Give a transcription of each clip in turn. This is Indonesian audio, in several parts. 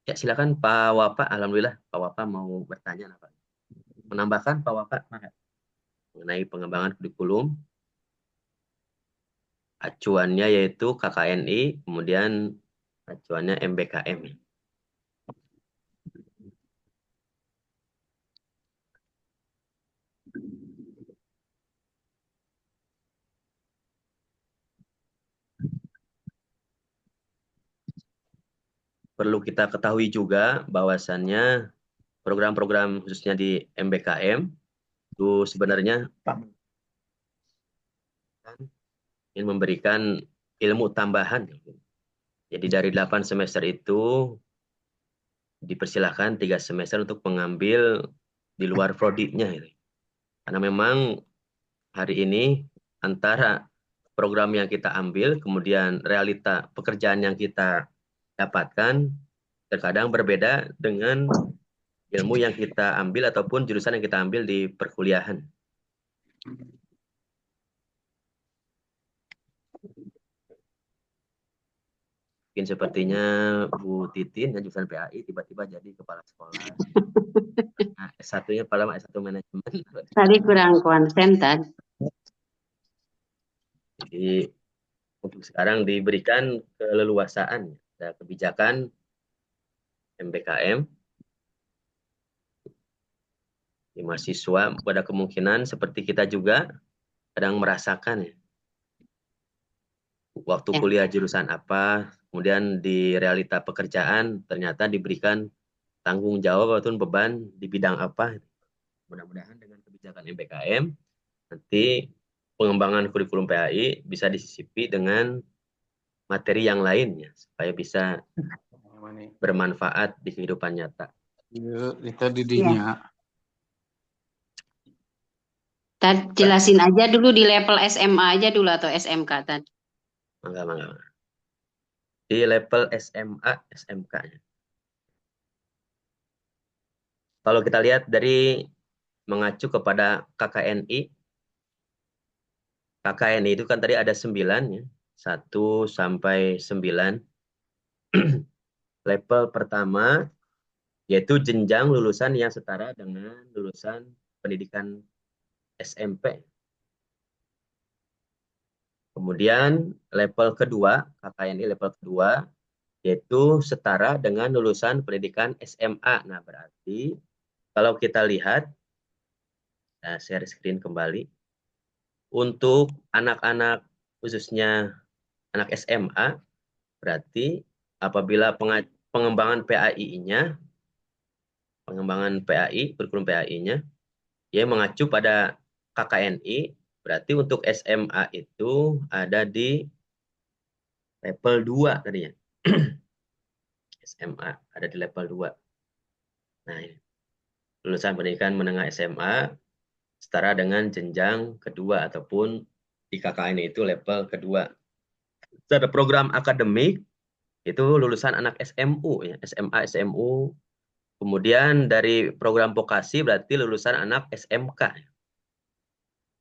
Ya, silakan Pak Wapa. Alhamdulillah Pak Wapa mau bertanya apa? Menambahkan Pak Wapa mengenai pengembangan kurikulum. Acuannya yaitu KKNI, kemudian acuannya MBKM. Perlu kita ketahui juga bahwasannya program-program khususnya di MBKM itu sebenarnya Pak ingin memberikan ilmu tambahan. Jadi dari 8 semester itu dipersilahkan 3 semester untuk mengambil di luar prodinya. Karena memang hari ini antara program yang kita ambil, kemudian realita pekerjaan yang kita dapatkan, terkadang berbeda dengan ilmu yang kita ambil ataupun jurusan yang kita ambil di perkuliahan. Mungkin sepertinya Bu Titin yang jurusan PAI tiba-tiba jadi kepala sekolah. Nah, S1-nya pada S1 manajemen. Tadi kurang konsen tadi. Jadi untuk sekarang diberikan keleluasaan, ada kebijakan MBKM di mahasiswa pada kemungkinan seperti kita juga kadang merasakan ya, waktu Ya. kuliah jurusan apa, kemudian di realita pekerjaan ternyata diberikan tanggung jawab ataupun beban di bidang apa. Mudah-mudahan dengan kebijakan MBKM nanti pengembangan kurikulum PAI bisa disisipi dengan materi yang lainnya supaya bisa bermanfaat di kehidupan nyata. Iya, kita didinya. Tadi jelasin aja dulu di level SMA aja dulu atau SMK tadi. Mangga. Di level SMA, SMK. Kalau kita lihat dari mengacu kepada KKNI, KKNI itu kan tadi ada 9 ya, 1 sampai 9. Level pertama yaitu jenjang lulusan yang setara dengan lulusan pendidikan SMP. Kemudian level kedua, KKNI level kedua, yaitu setara dengan lulusan pendidikan SMA. Nah, berarti kalau kita lihat, share screen kembali, untuk anak-anak khususnya anak SMA, berarti apabila pengembangan PAI-nya, pengembangan PAI, kurikulum PAI-nya, ya mengacu pada KKNI, berarti untuk SMA itu ada di level 2 tadinya. SMA ada di level 2. Nah, ini. Lulusan pendidikan menengah SMA setara dengan jenjang kedua ataupun di KKN itu level kedua. Ada program akademik itu lulusan anak SMU ya, SMA, SMU. Kemudian dari program vokasi berarti lulusan anak SMK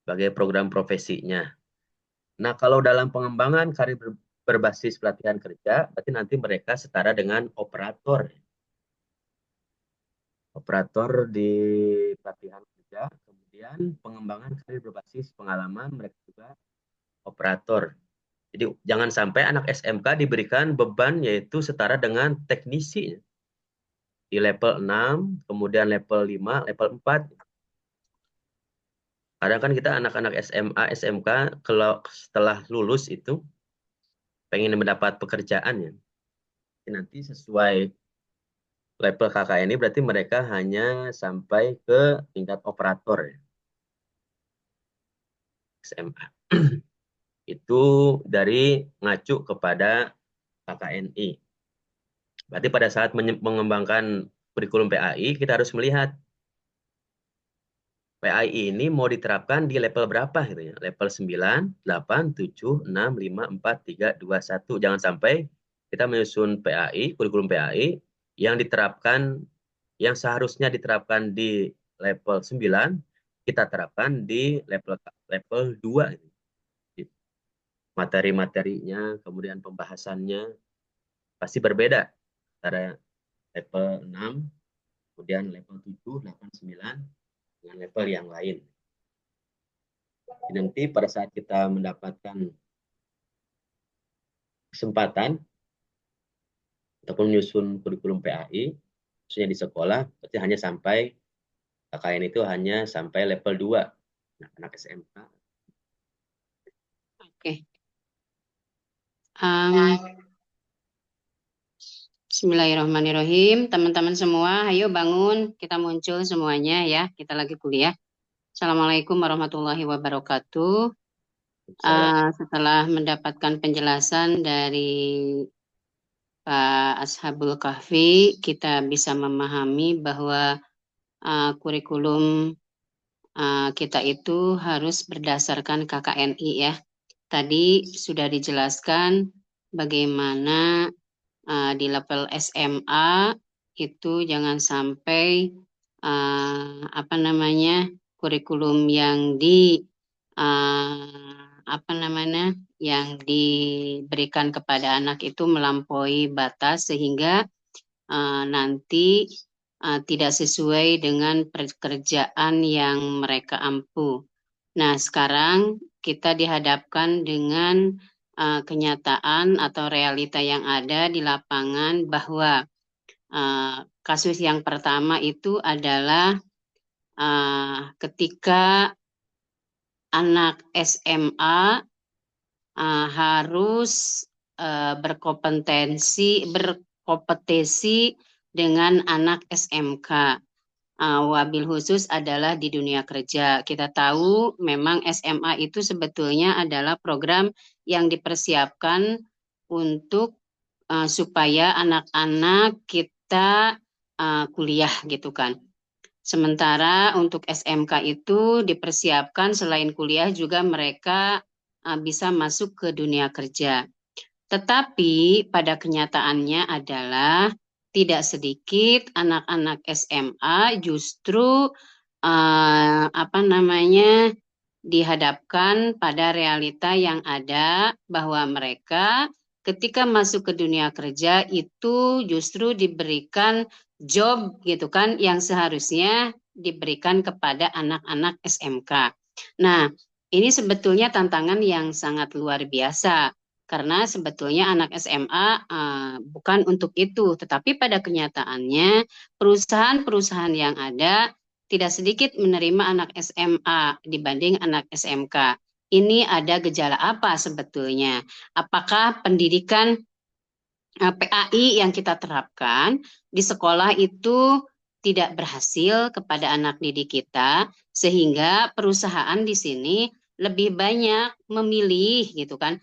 sebagai program profesinya. Nah, kalau dalam pengembangan karir berbasis pelatihan kerja, berarti nanti mereka setara dengan operator. Operator di pelatihan kerja, kemudian pengembangan karir berbasis pengalaman mereka juga operator. Jadi jangan sampai anak SMK diberikan beban yaitu setara dengan teknisi di level 6, kemudian level 5, level 4. Kadang kan kita anak-anak SMA, SMK kalau setelah lulus itu pengen mendapat pekerjaan ya. Nanti sesuai level KKN ini berarti mereka hanya sampai ke tingkat operator ya. SMA. Itu dari ngacu kepada KKNI. Berarti pada saat mengembangkan kurikulum PAI, kita harus melihat PAI ini mau diterapkan di level berapa gitu ya. Level 9, 8, 7, 6, 5, 4, 3, 2, 1. Jangan sampai kita menyusun PAI, kurikulum PAI yang diterapkan, yang seharusnya diterapkan di level 9, kita terapkan di level 2. Materi-materinya, kemudian pembahasannya pasti berbeda antara level 6, kemudian level 7, 8, 9, dengan level yang lain. Nanti pada saat kita mendapatkan kesempatan ataupun menyusun kurikulum PAI, khususnya di sekolah, berarti hanya sampai KKN itu hanya sampai level 2. Nah, anak SMK. Oke. Bismillahirrahmanirrahim. Teman-teman semua, ayo bangun. Kita muncul semuanya ya. Kita lagi kuliah. Assalamualaikum warahmatullahi wabarakatuh. Setelah mendapatkan penjelasan dari Pak Ashabul Kahfi, kita bisa memahami bahwa kurikulum kita itu harus berdasarkan KKNI ya. Tadi sudah dijelaskan bagaimana di level SMA itu jangan sampai kurikulum yang yang diberikan kepada anak itu melampaui batas sehingga nanti tidak sesuai dengan pekerjaan yang mereka ampu. Nah, sekarang kita dihadapkan dengan kenyataan atau realita yang ada di lapangan bahwa kasus yang pertama itu adalah ketika anak SMA harus berkompetisi dengan anak SMK. Wabil khusus adalah di dunia kerja. Kita tahu memang SMA itu sebetulnya adalah program yang dipersiapkan untuk supaya anak-anak kita kuliah gitu kan. Sementara untuk SMK itu dipersiapkan selain kuliah juga mereka bisa masuk ke dunia kerja. Tetapi pada kenyataannya adalah tidak sedikit anak-anak SMA justru dihadapkan pada realita yang ada bahwa mereka ketika masuk ke dunia kerja itu justru diberikan job gitu kan yang seharusnya diberikan kepada anak-anak SMK. Nah, ini sebetulnya tantangan yang sangat luar biasa. Karena sebetulnya anak SMA bukan untuk itu, tetapi pada kenyataannya perusahaan-perusahaan yang ada tidak sedikit menerima anak SMA dibanding anak SMK. Ini ada gejala apa sebetulnya? Apakah pendidikan PAI yang kita terapkan di sekolah itu tidak berhasil kepada anak didik kita, sehingga perusahaan di sini lebih banyak memilih gitu kan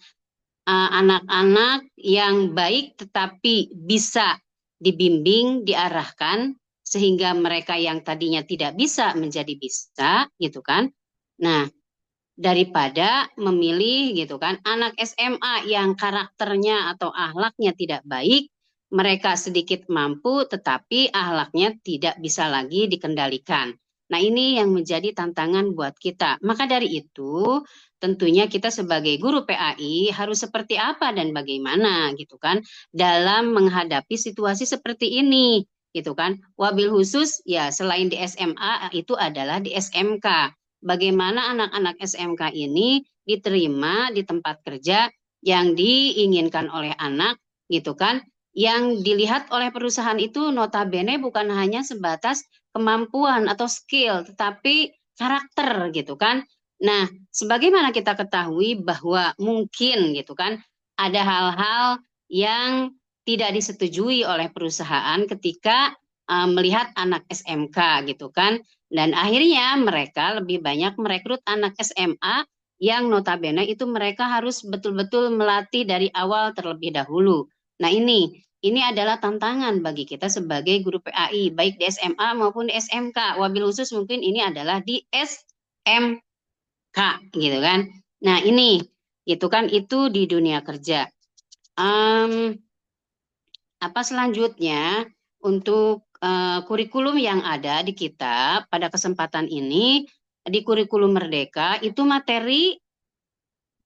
anak-anak yang baik tetapi bisa dibimbing, diarahkan sehingga mereka yang tadinya tidak bisa menjadi bisa gitu kan. Nah, daripada memilih gitu kan anak SMA yang karakternya atau akhlaknya tidak baik, mereka sedikit mampu tetapi akhlaknya tidak bisa lagi dikendalikan. Nah, ini yang menjadi tantangan buat kita. Maka dari itu, tentunya kita sebagai guru PAI harus seperti apa dan bagaimana gitu kan dalam menghadapi situasi seperti ini gitu kan. Wabil khusus ya selain di SMA itu adalah di SMK. Bagaimana anak-anak SMK ini diterima di tempat kerja yang diinginkan oleh anak gitu kan. Yang dilihat oleh perusahaan itu notabene bukan hanya sebatas kemampuan atau skill, tetapi karakter gitu kan. Nah, sebagaimana kita ketahui bahwa mungkin gitu kan, ada hal-hal yang tidak disetujui oleh perusahaan ketika melihat anak SMK gitu kan. Dan akhirnya mereka lebih banyak merekrut anak SMA yang notabene itu mereka harus betul-betul melatih dari awal terlebih dahulu. Nah, ini adalah tantangan bagi kita sebagai guru PAI, baik di SMA maupun di SMK. Wabil khusus mungkin ini adalah di SMK, gitu kan. Nah, ini, gitu kan, itu di dunia kerja. Apa selanjutnya untuk kurikulum yang ada di kita pada kesempatan ini, di kurikulum Merdeka, itu materi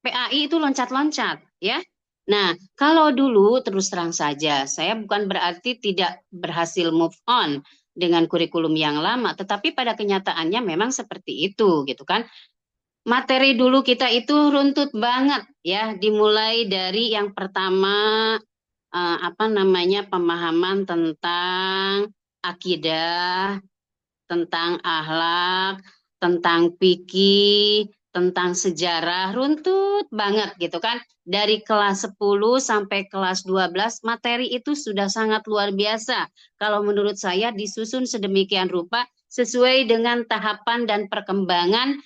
PAI itu loncat-loncat, ya. Nah, kalau dulu terus terang saja, saya bukan berarti tidak berhasil move on dengan kurikulum yang lama, tetapi pada kenyataannya memang seperti itu, gitu kan. Materi dulu kita itu runtut banget ya, dimulai dari yang pertama apa namanya pemahaman tentang akidah, tentang akhlak, tentang fikih, tentang sejarah, runtut banget gitu kan. Dari kelas 10 sampai kelas 12 materi itu sudah sangat luar biasa. Kalau menurut saya disusun sedemikian rupa sesuai dengan tahapan dan perkembangan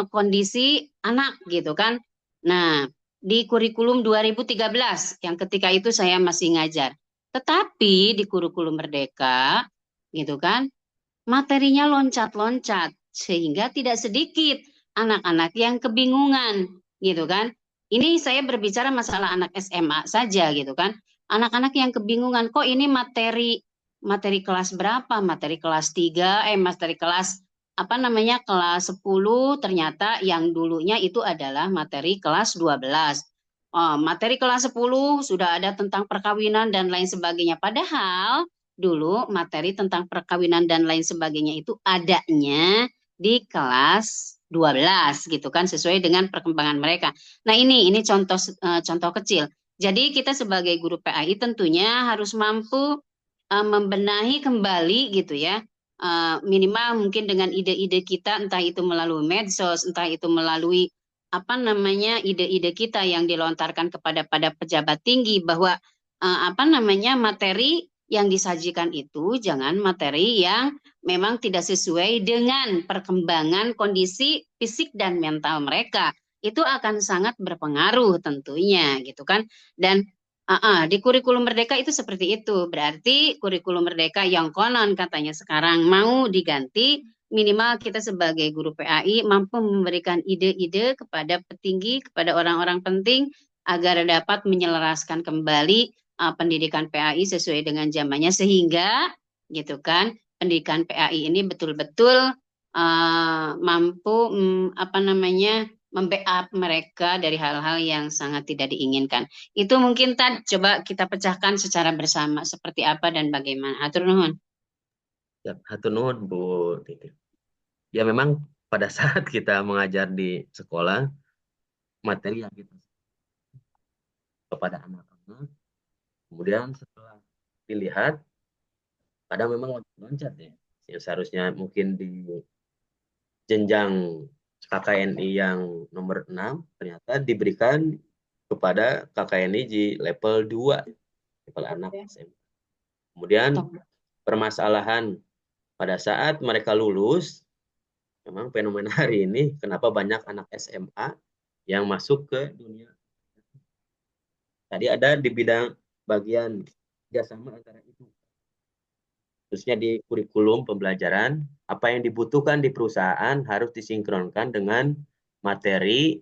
kondisi anak gitu kan. Nah, di kurikulum 2013 yang ketika itu saya masih ngajar. Tetapi di kurikulum Merdeka gitu kan materinya loncat-loncat sehingga tidak sedikit anak-anak yang kebingungan gitu kan. Ini saya berbicara masalah anak SMA saja gitu kan. Anak-anak yang kebingungan kok ini materi materi kelas berapa? Materi kelas 3, materi kelas apa namanya? Kelas 10 ternyata yang dulunya itu adalah materi kelas 12. Oh, materi kelas 10 sudah ada tentang perkawinan dan lain sebagainya. Padahal dulu materi tentang perkawinan dan lain sebagainya itu adanya di kelas 12 gitu kan sesuai dengan perkembangan mereka. Nah, ini contoh kecil. Jadi kita sebagai guru PAI tentunya harus mampu membenahi kembali gitu ya. Minimal mungkin dengan ide-ide kita entah itu melalui medsos, entah itu melalui apa namanya ide-ide kita yang dilontarkan pada pejabat tinggi bahwa apa namanya materi yang disajikan itu jangan materi yang memang tidak sesuai dengan perkembangan kondisi fisik dan mental mereka. Itu akan sangat berpengaruh tentunya gitu kan. Dan di kurikulum Merdeka itu seperti itu. Berarti kurikulum Merdeka yang konon katanya sekarang mau diganti, minimal kita sebagai guru PAI mampu memberikan ide-ide kepada petinggi, kepada orang-orang penting agar dapat menyelaraskan kembali pendidikan PAI sesuai dengan zamannya sehingga gitu kan pendidikan PAI ini betul-betul mampu apa namanya membackup mereka dari hal-hal yang sangat tidak diinginkan. Itu mungkin coba kita pecahkan secara bersama seperti apa dan bagaimana. Atur nuhun. Ya, hatur nuhun Bu Titi. Ya memang pada saat kita mengajar di sekolah, materi yang kita kepada anak-anak, kemudian setelah dilihat, kadang memang loncat ya. Yang seharusnya mungkin di jenjang KKNI yang nomor 6 ternyata diberikan kepada KKNI di level 2, level anak SMA. Kemudian permasalahan pada saat mereka lulus, memang fenomena hari ini kenapa banyak anak SMA yang masuk ke dunia. Tadi ada di bidang bagian kerjasama antara itu, khususnya di kurikulum pembelajaran, apa yang dibutuhkan di perusahaan harus disinkronkan dengan materi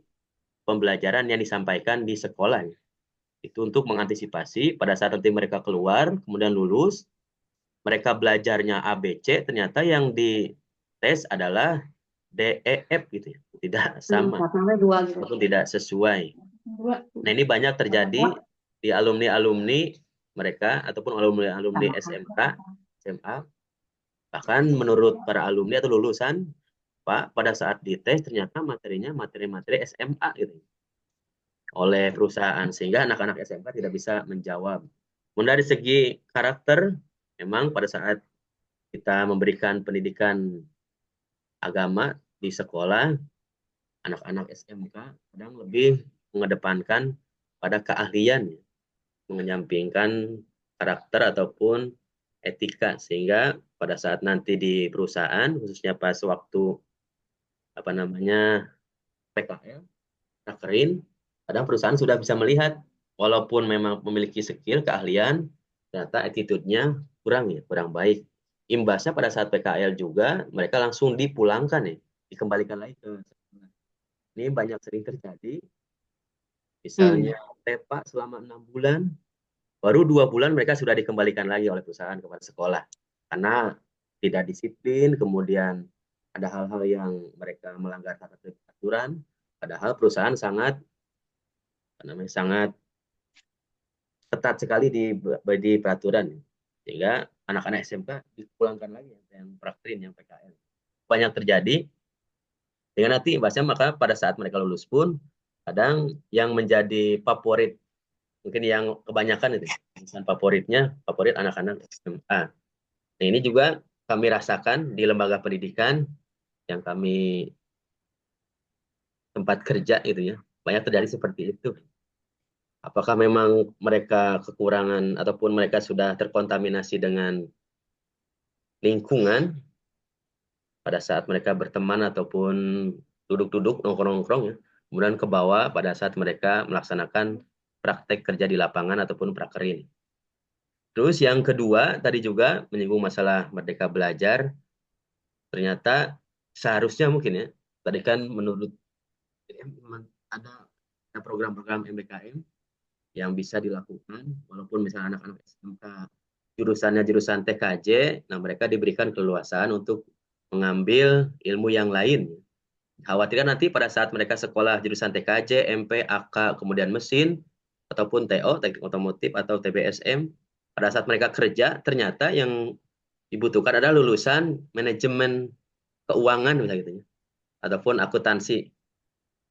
pembelajaran yang disampaikan di sekolah. Itu untuk mengantisipasi pada saat nanti mereka keluar, kemudian lulus, mereka belajarnya ABC, ternyata yang dites adalah DEF gitu ya, tidak sama, ataupun tidak sesuai. Nah, ini banyak terjadi di alumni-alumni mereka ataupun alumni-alumni SMK, SMA. Bahkan menurut para alumni atau lulusan, Pak, pada saat dites ternyata materinya materi-materi SMA gitu oleh perusahaan sehingga anak-anak SMK tidak bisa menjawab. Kemudian dari segi karakter, memang pada saat kita memberikan pendidikan agama di sekolah, anak-anak SMK kadang lebih mengedepankan pada keahlian, menyampingkan karakter ataupun etika, sehingga pada saat nanti di perusahaan, khususnya pas waktu apa namanya PKL, takerin, kadang perusahaan sudah bisa melihat walaupun memang memiliki skill, keahlian, ternyata attitude-nya kurang ya, kurang baik. Imbasnya pada saat PKL juga mereka langsung dipulangkan ya, dikembalikan lagi ke sekolah. Ini banyak sering terjadi. Misalnya TEPA selama 6 bulan, baru 2 bulan mereka sudah dikembalikan lagi oleh perusahaan kepada sekolah. Karena tidak disiplin, kemudian ada hal-hal yang mereka melanggar aturan, padahal perusahaan sangat ketat sekali di peraturan, sehingga anak-anak SMK dipulangkan lagi yang prakterin, yang PKL. Banyak terjadi, dengan nanti bahasnya maka pada saat mereka lulus pun kadang yang menjadi favorit, mungkin yang kebanyakan itu favorit anak-anak SMA. Nah, ini juga kami rasakan di lembaga pendidikan yang kami tempat kerja itu ya, banyak terjadi seperti itu. Apakah memang mereka kekurangan ataupun mereka sudah terkontaminasi dengan lingkungan pada saat mereka berteman ataupun duduk-duduk nongkrong-nongkrong ya, kemudian ke bawah pada saat mereka melaksanakan praktek kerja di lapangan ataupun prakerin. Terus yang kedua tadi juga menyinggung masalah merdeka belajar, ternyata seharusnya mungkin ya, tadi kan menurut ada program-program MBKM yang bisa dilakukan walaupun misalnya anak-anak SMK jurusannya jurusan TKJ, nah mereka diberikan keleluasaan untuk mengambil ilmu yang lain. Khawatirkan nanti pada saat mereka sekolah jurusan TKJ, MP, AK, kemudian mesin, ataupun TO, teknik otomotif, atau TBSM, pada saat mereka kerja, ternyata yang dibutuhkan adalah lulusan manajemen keuangan, misalnya gitu ya, ataupun akuntansi,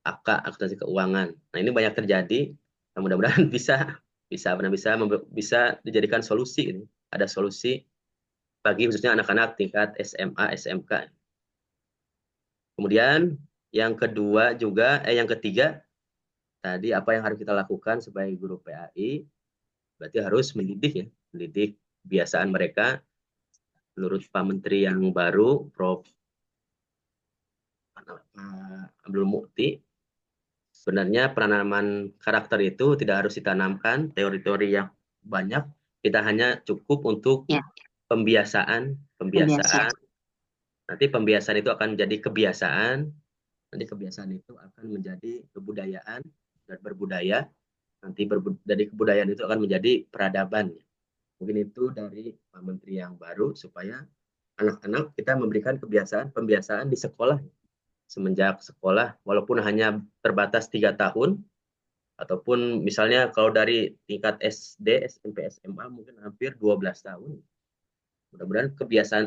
AK, akuntansi keuangan. Nah, ini banyak terjadi. Nah, mudah-mudahan bisa dijadikan solusi. Gitu. Ada solusi bagi khususnya anak-anak tingkat SMA, SMK. Kemudian yang ketiga, tadi apa yang harus kita lakukan sebagai guru PAI, berarti harus mendidik kebiasaan mereka menurut Pak Menteri yang baru, Prof. Abdul Mukti. Sebenarnya penanaman karakter itu tidak harus ditanamkan teori-teori yang banyak, kita hanya cukup untuk pembiasaan. Nanti pembiasaan itu akan menjadi kebiasaan, nanti kebiasaan itu akan menjadi kebudayaan dan berbudaya, nanti dari kebudayaan itu akan menjadi peradaban. Mungkin itu dari Pak Menteri yang baru, supaya anak-anak kita memberikan pembiasaan di sekolah, semenjak sekolah, walaupun hanya terbatas 3 tahun, ataupun misalnya kalau dari tingkat SD, SMP, SMA mungkin hampir 12 tahun. Mudah-mudahan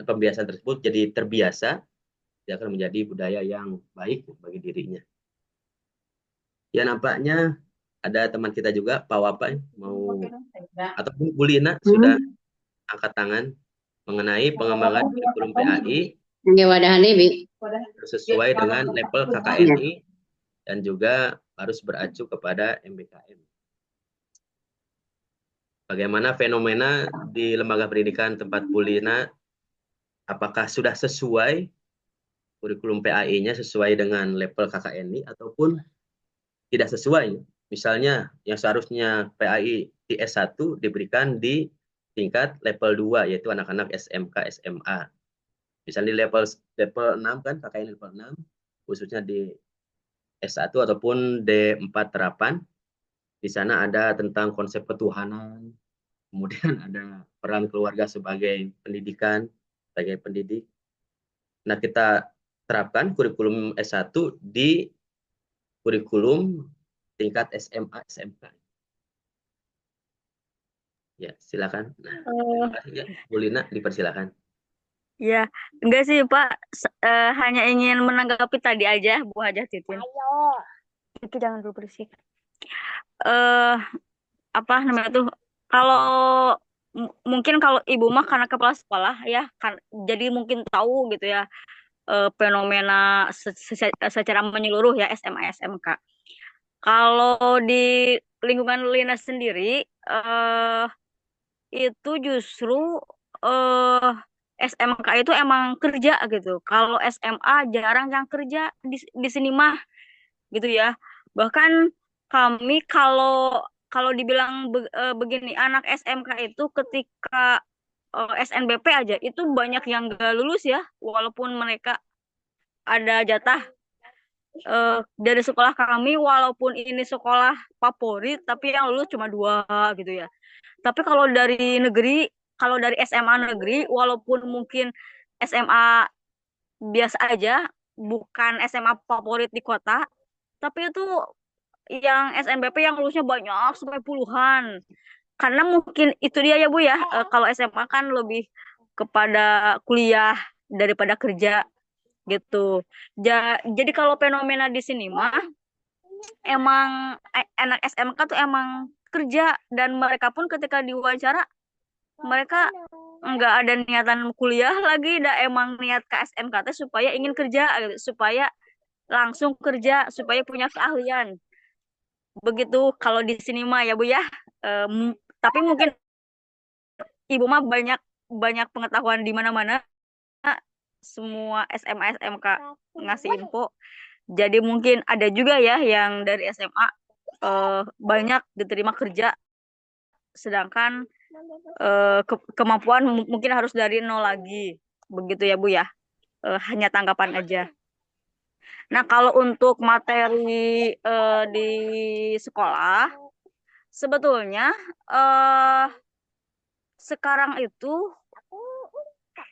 pembiasaan tersebut jadi terbiasa, dia akan menjadi budaya yang baik bagi dirinya. Ya, nampaknya ada teman kita juga, Pak Wapa, mau ataupun Bu Lina sudah angkat tangan mengenai pengembangan kurikulum PAI sesuai dengan level KKNI dan juga harus beracu kepada MBKM. Bagaimana fenomena di lembaga pendidikan tempat Bu Lina, apakah sudah sesuai kurikulum PAI-nya sesuai dengan level KKNI ataupun tidak sesuai? Misalnya yang seharusnya PAI di S1 diberikan di tingkat level 2, yaitu anak-anak SMK, SMA. Misalnya di level 6 kan, KKN level 6, khususnya di S1 ataupun D4 terapan, di sana ada tentang konsep ketuhanan, kemudian ada peran keluarga sebagai sebagai pendidik. Nah, kita terapkan kurikulum S1 di kurikulum tingkat SMA, SMK. Ya, silakan. Nah, terima kasih ya, Bu Lina, dipersilakan. Ya, enggak sih Pak, hanya ingin menanggapi tadi aja Bu Hajah Titin. Itu jangan dulu berisik. Apa namanya tuh? Kalau mungkin kalau Ibu mah karena kepala sekolah ya, kan, jadi mungkin tahu gitu ya fenomena secara menyeluruh ya SMA SMK. Kalau di lingkungan Lina sendiri itu justru SMK itu emang kerja gitu. Kalau SMA jarang yang kerja di sini mah gitu ya. Bahkan kami kalau dibilang begini, anak SMK itu ketika SNBP aja itu banyak yang gak lulus ya, walaupun mereka ada jatah dari sekolah kami, walaupun ini sekolah favorit tapi yang lulus cuma 2 gitu ya. Tapi kalau dari SMA negeri, walaupun mungkin SMA biasa aja, bukan SMA favorit di kota, tapi itu yang SNBP yang lulusnya banyak sampai puluhan. karena mungkin itu dia ya Bu ya, kalau SMA kan lebih kepada kuliah daripada kerja gitu. Jadi kalau fenomena di sini mah emang anak SMK tuh emang kerja, dan mereka pun ketika diwawancara mereka nggak ada niatan kuliah lagi, dah emang niat ke SMK teh supaya ingin kerja gitu, supaya langsung kerja, supaya punya keahlian. Begitu kalau di sini mah ya Bu ya. Tapi mungkin Ibu mah banyak banyak pengetahuan di mana-mana, semua SMA SMK ngasih info. Jadi mungkin ada juga ya yang dari SMA banyak diterima kerja, sedangkan kemampuan mungkin harus dari nol lagi. Begitu ya Bu ya. Hanya tanggapan aja. Nah, kalau untuk materi di sekolah, sebetulnya eh sekarang itu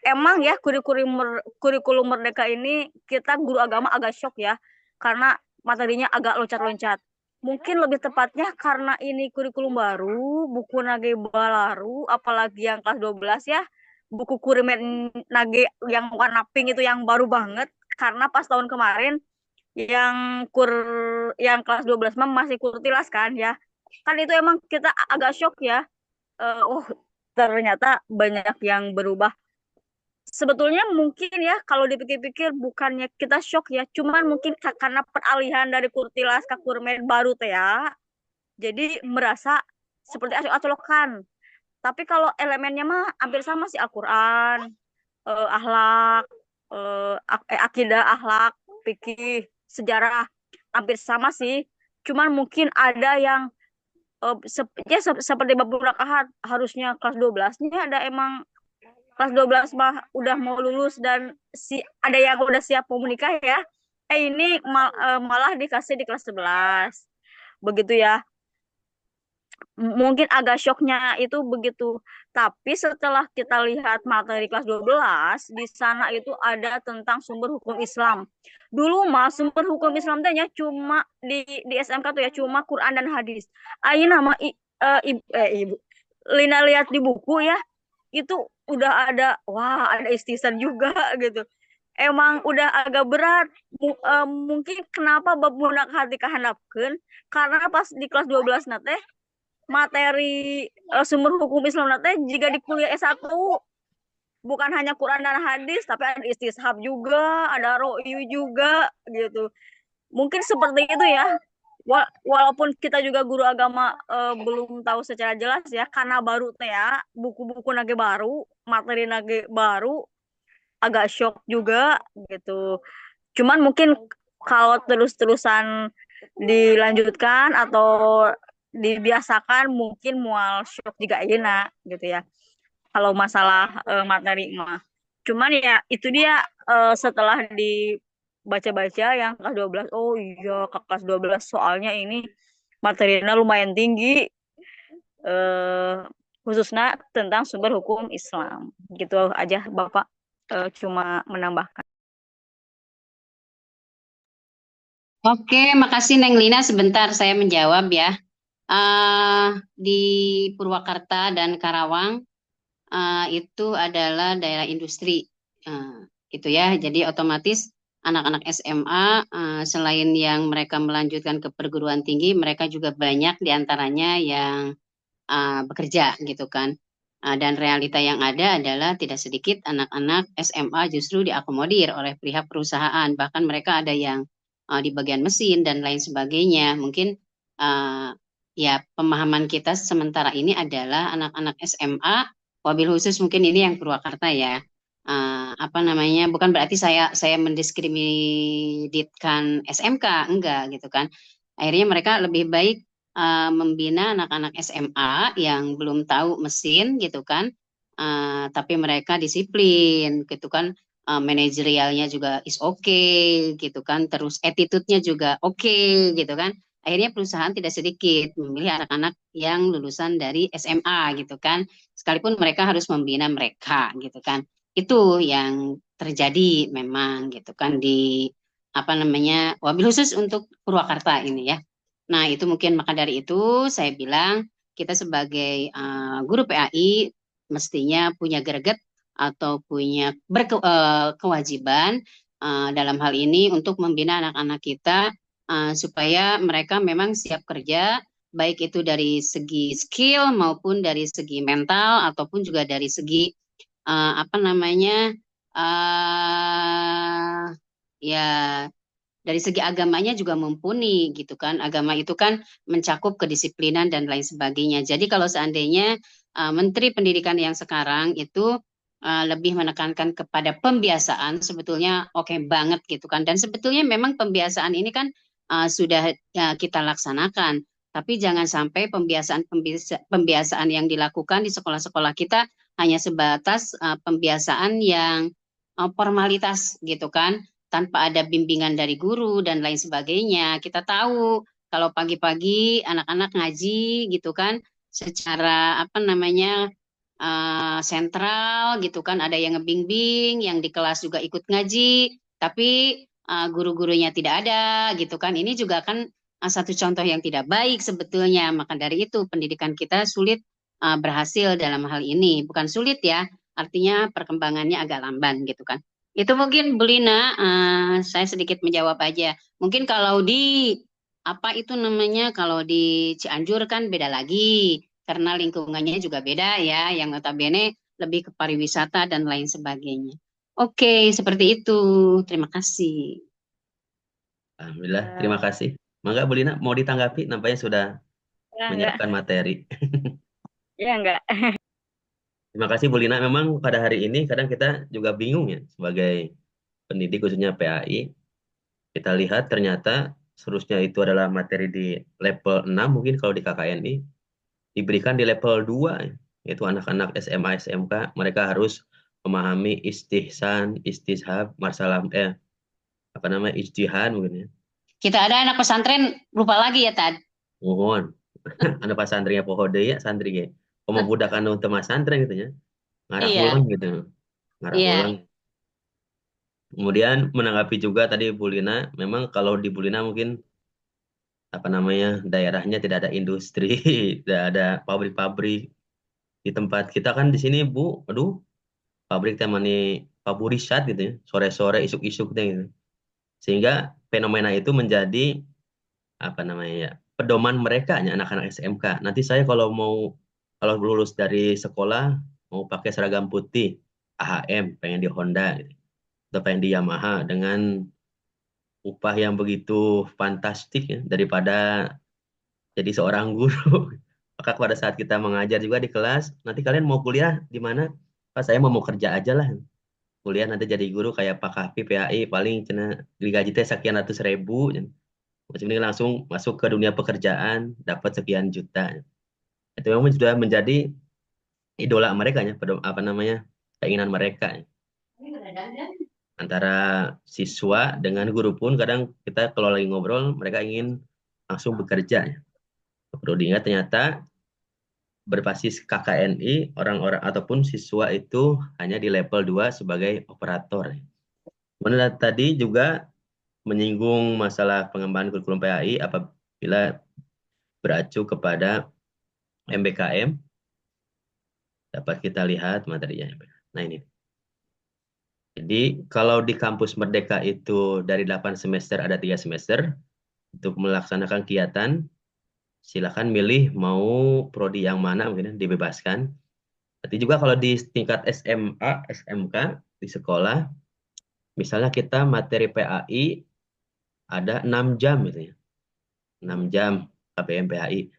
emang ya kurikulum merdeka ini kita guru agama agak shock ya, karena materinya agak loncat-loncat. Mungkin lebih tepatnya karena ini kurikulum baru, buku nage baru, apalagi yang kelas 12 ya, buku kurimen nage yang warna pink itu yang baru banget, karena pas tahun kemarin yang yang kelas 12 mah masih kurtilas kan ya. Kan itu emang kita agak shock ya. Oh, ternyata banyak yang berubah. Sebetulnya mungkin ya kalau dipikir-pikir bukannya kita shock ya, cuman mungkin karena peralihan dari kurtilas ke kurmen baru teh ya. Jadi merasa seperti acok-acokan. Tapi kalau elemennya mah hampir sama sih, Al-Qur'an, akhlak, akidah, akhlak, fikih, sejarah, hampir sama sih. Cuman mungkin ada yang ya seperti bab rakaat harusnya kelas 12-nya ada emang kelas 12 mah udah mau lulus dan ada yang udah siap mau menikah ya. Ini malah dikasih di kelas 11. Begitu ya. Mungkin agak shocknya itu begitu. Tapi setelah kita lihat materi kelas 12, di sana itu ada tentang sumber hukum Islam. Dulu mah sumber hukum Islam tanya cuma di SMK tuh ya cuma Quran dan hadis. Ayo nama ibu Lina lihat di buku ya, itu udah ada, wah ada istisan juga gitu. Emang udah agak berat. Mungkin kenapa bab munak hati kahandapkeun, karena pas di kelas 12 nate materi sumber hukum Islam nate jika di kuliah S1 bukan hanya Quran dan hadis, tapi ada istishab juga, ada ro'yu juga gitu. Mungkin seperti itu ya. Walaupun kita juga guru agama belum tahu secara jelas ya, karena baru teh ya, buku-buku nage baru, materi nage baru, agak shock juga gitu. Cuman mungkin kalau terus-terusan dilanjutkan atau dibiasakan mungkin mual shock juga enak gitu ya. Kalau masalah materi mah. Cuman ya itu dia, setelah dibaca-baca yang kelas 12, oh iya ke kelas 12 soalnya ini materinya lumayan tinggi, eh, khususnya tentang sumber hukum Islam. Gitu aja Bapak, cuma menambahkan. Oke, makasih Neng Lina. Sebentar saya menjawab ya. Di Purwakarta dan Karawang itu adalah daerah industri, gitu ya. Jadi otomatis anak-anak SMA selain yang mereka melanjutkan ke perguruan tinggi, mereka juga banyak diantaranya yang bekerja gitu kan. Dan realita yang ada adalah tidak sedikit anak-anak SMA justru diakomodir oleh pihak perusahaan. Bahkan mereka ada yang di bagian mesin dan lain sebagainya. Mungkin ya pemahaman kita sementara ini adalah anak-anak SMA, wabil khusus mungkin ini yang Purwakarta ya. Apa namanya? Bukan berarti saya mendiskriminasikan SMK, enggak gitu kan. Akhirnya mereka lebih baik membina anak-anak SMA yang belum tahu mesin gitu kan, tapi mereka disiplin gitu kan, manajerialnya juga is okay gitu kan, terus attitude-nya juga okay gitu kan. Akhirnya perusahaan tidak sedikit memilih anak-anak yang lulusan dari SMA gitu kan, sekalipun mereka harus membina mereka gitu kan. Itu yang terjadi memang gitu kan di apa namanya, wabil khusus untuk Purwakarta ini ya. Nah, itu mungkin maka dari itu saya bilang kita sebagai guru PAI mestinya punya greget atau punya kewajiban dalam hal ini untuk membina anak-anak kita supaya mereka memang siap kerja, baik itu dari segi skill maupun dari segi mental ataupun juga dari segi apa namanya ya dari segi agamanya juga mumpuni gitu kan. Agama itu kan mencakup kedisiplinan dan lain sebagainya. Jadi kalau seandainya Menteri Pendidikan yang sekarang itu lebih menekankan kepada pembiasaan, sebetulnya oke banget gitu kan. Dan sebetulnya memang pembiasaan ini kan sudah kita laksanakan. Tapi jangan sampai pembiasaan yang dilakukan di sekolah-sekolah kita hanya sebatas pembiasaan yang formalitas gitu kan, tanpa ada bimbingan dari guru dan lain sebagainya. Kita tahu kalau pagi-pagi anak-anak ngaji gitu kan secara apa namanya sentral gitu kan, ada yang ngebimbing, yang di kelas juga ikut ngaji, tapi guru-gurunya tidak ada gitu kan. Ini juga kan satu contoh yang tidak baik sebetulnya. Maka dari itu pendidikan kita sulit berhasil dalam hal ini. Bukan sulit ya, artinya perkembangannya agak lamban gitu kan. Itu mungkin Bu Lina, saya sedikit menjawab aja. Mungkin kalau di apa itu namanya, kalau di Cianjur kan beda lagi karena lingkungannya juga beda ya, yang notabene lebih ke pariwisata dan lain sebagainya. Oke, seperti itu. Terima kasih. Alhamdulillah, terima kasih. Mangga Bu Lina mau ditanggapi, nampaknya sudah Ya, enggak. menyiapkan materi. Ya, enggak. Terima kasih Bu Lina. Memang pada hari ini kadang kita juga bingung ya sebagai pendidik khususnya PAI. Kita lihat ternyata seharusnya itu adalah materi di level 6 mungkin kalau di KKNI diberikan di level 2 ya, yaitu anak-anak SMA SMK mereka harus memahami istihsan, istishab, masalah apa namanya ijtihad mungkin ya. Kita ada anak pesantren lupa lagi ya Tad. Mohon anak pesantrennya pohode ya santri ya. Pemubudakan untuk mas santren gitu ya. Ngarah Iya, ulang gitu. Ngarah iya. ulang. Kemudian menanggapi juga tadi Bu Lina, memang kalau di Bu Lina mungkin apa namanya daerahnya tidak ada industri, tidak ada pabrik-pabrik. Di tempat kita kan di sini Bu, aduh pabrik temani paburisat gitu ya, sore-sore isuk-isuk gitu. Sehingga fenomena itu menjadi apa namanya ya, pedoman mereka ya anak-anak SMK. Nanti saya kalau lulus dari sekolah mau pakai seragam putih AHM, pengen di Honda gitu, atau pengen di Yamaha dengan upah yang begitu fantastik ya, daripada jadi seorang guru. Maka pada saat kita mengajar juga di kelas, nanti kalian mau kuliah di mana? Pak, saya mau kerja aja lah. Kuliah nanti jadi guru kayak Pak Kahfi, PAI, paling cina digaji teh sekian ratus ribu. Macam ini langsung masuk ke dunia pekerjaan, dapat sekian juta. Itu memang sudah menjadi idola mereka ya, apa namanya, keinginan mereka. Antara siswa dengan guru pun kadang kita kalau lagi ngobrol, mereka ingin langsung bekerja. Perlu diingat ternyata berbasis KKNI, orang-orang ataupun siswa itu hanya di level 2 sebagai operator. Kemudian tadi juga menyinggung masalah pengembangan kurikulum PAI apabila beracu kepada MBKM, dapat kita lihat materinya. Nah ini. Jadi kalau di kampus Merdeka itu dari 8 semester ada 3 semester, untuk melaksanakan kegiatan, silakan milih mau prodi yang mana mungkin dibebaskan. Tapi juga kalau di tingkat SMA, SMK, di sekolah, misalnya kita materi PAI ada 6 jam gitu ya. 6 jam KPM PAI.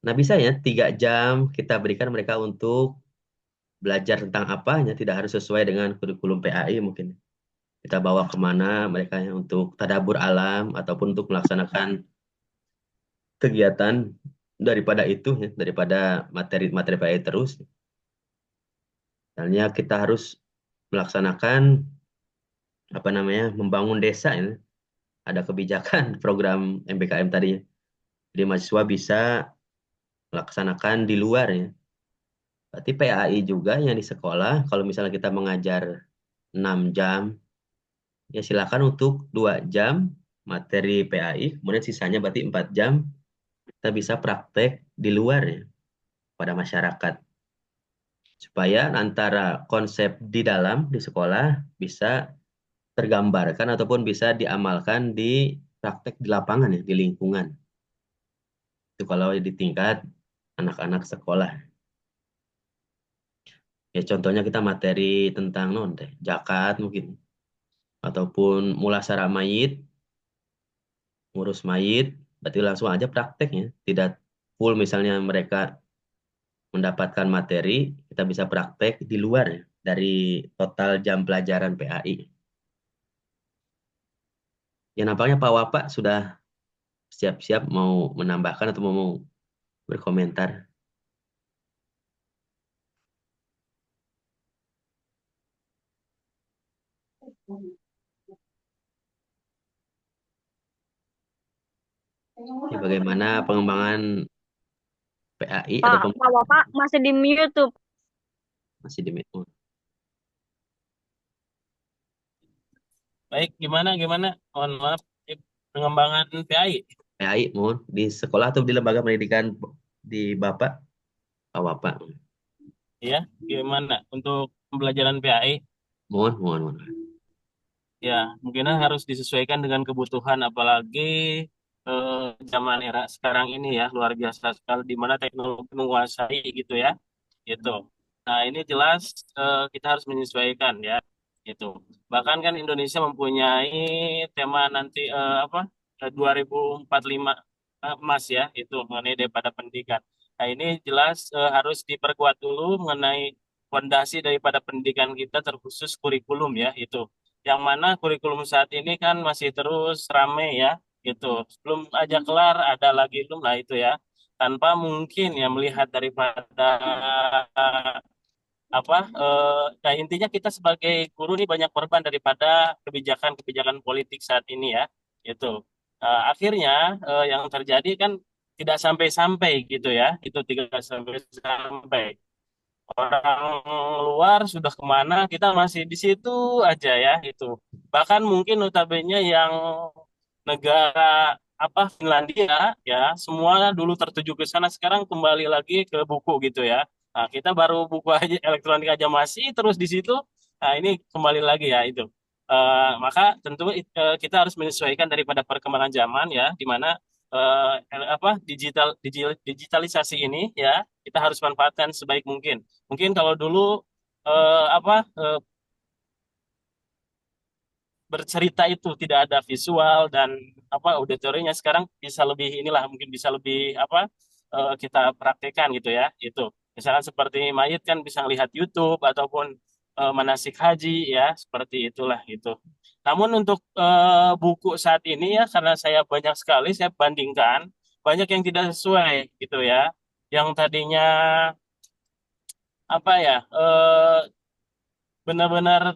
Nah bisa ya 3 jam kita berikan mereka untuk belajar tentang apanya, tidak harus sesuai dengan kurikulum PAI mungkin. Kita bawa kemana mereka ya, untuk tadabbur alam ataupun untuk melaksanakan kegiatan daripada itu ya, daripada materi-materi PAI terus. Misalnya kita harus melaksanakan apa namanya membangun desa ya. Ada kebijakan program MBKM tadi ya. Jadi mahasiswa bisa melaksanakan di luar ya. Berarti PAI juga yang di sekolah kalau misalnya kita mengajar 6 jam ya silakan untuk 2 jam materi PAI, kemudian sisanya berarti 4 jam kita bisa praktek di luar ya. pada masyarakat. Supaya antara konsep di dalam, di sekolah, bisa tergambarkan ataupun bisa diamalkan di praktek di lapangan ya, di lingkungan. Itu kalau di tingkat anak-anak sekolah. Ya contohnya kita materi tentang zakat mungkin. Ataupun mulasarah mayit, ngurus mayit, berarti langsung aja prakteknya. Tidak full misalnya mereka mendapatkan materi, kita bisa praktek di luar ya, dari total jam pelajaran PAI. Ya nampaknya Pak Wapak sudah siap-siap mau menambahkan atau mau berkomentar. Ya, bagaimana pengembangan PAI atau Pak Bapak masih di mute tuh. masih di mute? Baik, gimana? Mohon maaf, pengembangan PAI. PAI mohon di sekolah atau di lembaga pendidikan di Bapak, Pak Wapak. Ya, gimana untuk pembelajaran PAI? Mohon. Ya, mungkin harus disesuaikan dengan kebutuhan, apalagi eh, zaman era sekarang ini ya, luar biasa sekali di mana teknologi menguasai gitu ya, gitu. Nah, ini jelas kita harus menyesuaikan ya, gitu. Bahkan kan Indonesia mempunyai tema nanti 2045 emas ya, itu mengenai daripada pendidikan. Nah, ini jelas harus diperkuat dulu mengenai fondasi daripada pendidikan kita terkhusus kurikulum ya, itu yang mana kurikulum saat ini kan masih terus rame ya gitu. Belum aja kelar ada lagi belum lah itu ya. Tanpa mungkin ya melihat daripada nah intinya kita sebagai guru nih banyak korban daripada kebijakan-kebijakan politik saat ini ya. Itu. Akhirnya yang terjadi kan tidak sampai-sampai gitu ya. Itu tidak sampai-sampai orang luar sudah kemana, kita masih di situ aja ya itu. Bahkan mungkin notabene yang negara Finlandia ya semua dulu tertuju ke sana sekarang kembali lagi ke buku gitu ya. Nah, kita baru buku aja elektronik aja masih terus di situ. Nah, ini kembali lagi ya itu. Maka tentu kita harus menyesuaikan daripada perkembangan zaman ya di mana digitalisasi ini ya kita harus manfaatkan sebaik mungkin. Mungkin kalau dulu eh, apa eh, bercerita itu tidak ada visual dan auditorinya sekarang bisa lebih inilah mungkin bisa lebih kita praktekkan gitu ya itu misalkan seperti mayit kan bisa lihat YouTube ataupun manasik haji ya seperti itulah gitu. Namun untuk buku saat ini ya karena saya banyak sekali saya bandingkan banyak yang tidak sesuai gitu ya yang tadinya apa ya benar-benar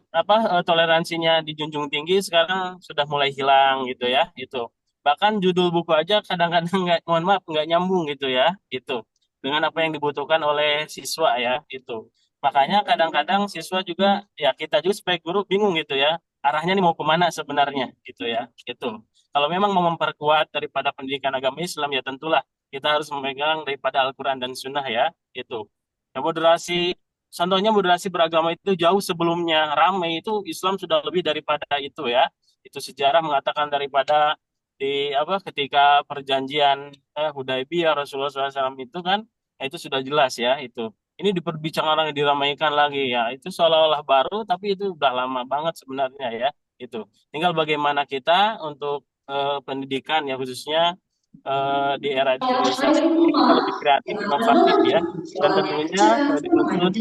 toleransinya dijunjung tinggi sekarang sudah mulai hilang gitu ya itu bahkan judul buku aja kadang-kadang nggak mohon maaf nggak nyambung gitu ya itu dengan apa yang dibutuhkan oleh siswa ya itu makanya kadang-kadang siswa juga ya kita juga sebagai guru bingung gitu ya arahnya nih mau kemana sebenarnya gitu ya itu kalau memang mau memperkuat daripada pendidikan agama Islam ya tentulah kita harus memegang daripada Al-Quran dan Sunnah ya itu. Nah, contohnya moderasi beragama itu jauh sebelumnya ramai itu Islam sudah lebih daripada itu ya. Itu sejarah mengatakan daripada ketika perjanjian Hudaibiyah Rasulullah SAW itu kan itu sudah jelas ya itu. Ini diperbicarakan diramaikan lagi ya. Itu seolah-olah baru tapi itu udah lama banget sebenarnya ya. Itu. Tinggal bagaimana kita untuk pendidikan ya khususnya di era digitalisasi ini kita lebih kreatif, inovatif ya dan tentunya dituntut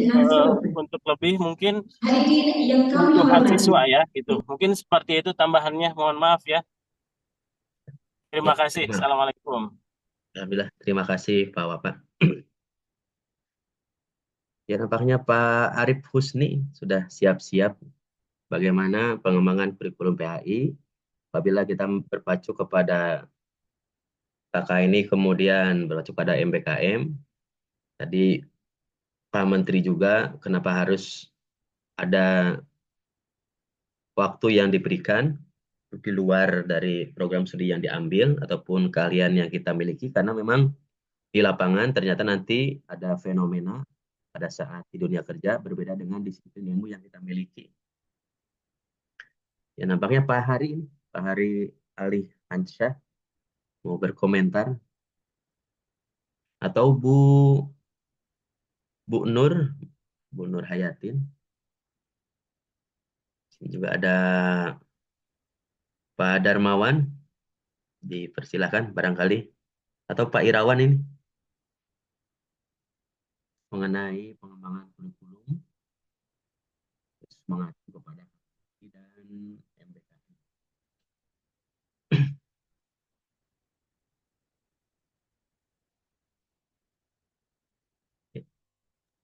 untuk lebih mungkin kebutuhan siswa ya gitu. Mungkin seperti itu tambahannya. Mohon maaf ya. Ya, Terima kasih. Assalamualaikum. alhamdulillah. Terima kasih Pak Wapak. Ya nampaknya Pak Arif Husni sudah siap-siap bagaimana pengembangan kurikulum PAI apabila kita berpacu kepada kakak ini kemudian berpacu pada MBKM. Tadi Pak Menteri juga kenapa harus ada waktu yang diberikan di luar dari program studi yang diambil ataupun keahlian yang kita miliki karena memang di lapangan ternyata nanti ada fenomena pada saat di dunia kerja berbeda dengan disiplin ilmu yang kita miliki. Ya nampaknya Pak Hari Alih Ansyah mau berkomentar, atau Bu Nur Hayatin. Sini juga ada Pak Darmawan, dipersilahkan barangkali, atau Pak Irawan ini mengenai pengembangan kurikulum mengacu kepada dan MBKI.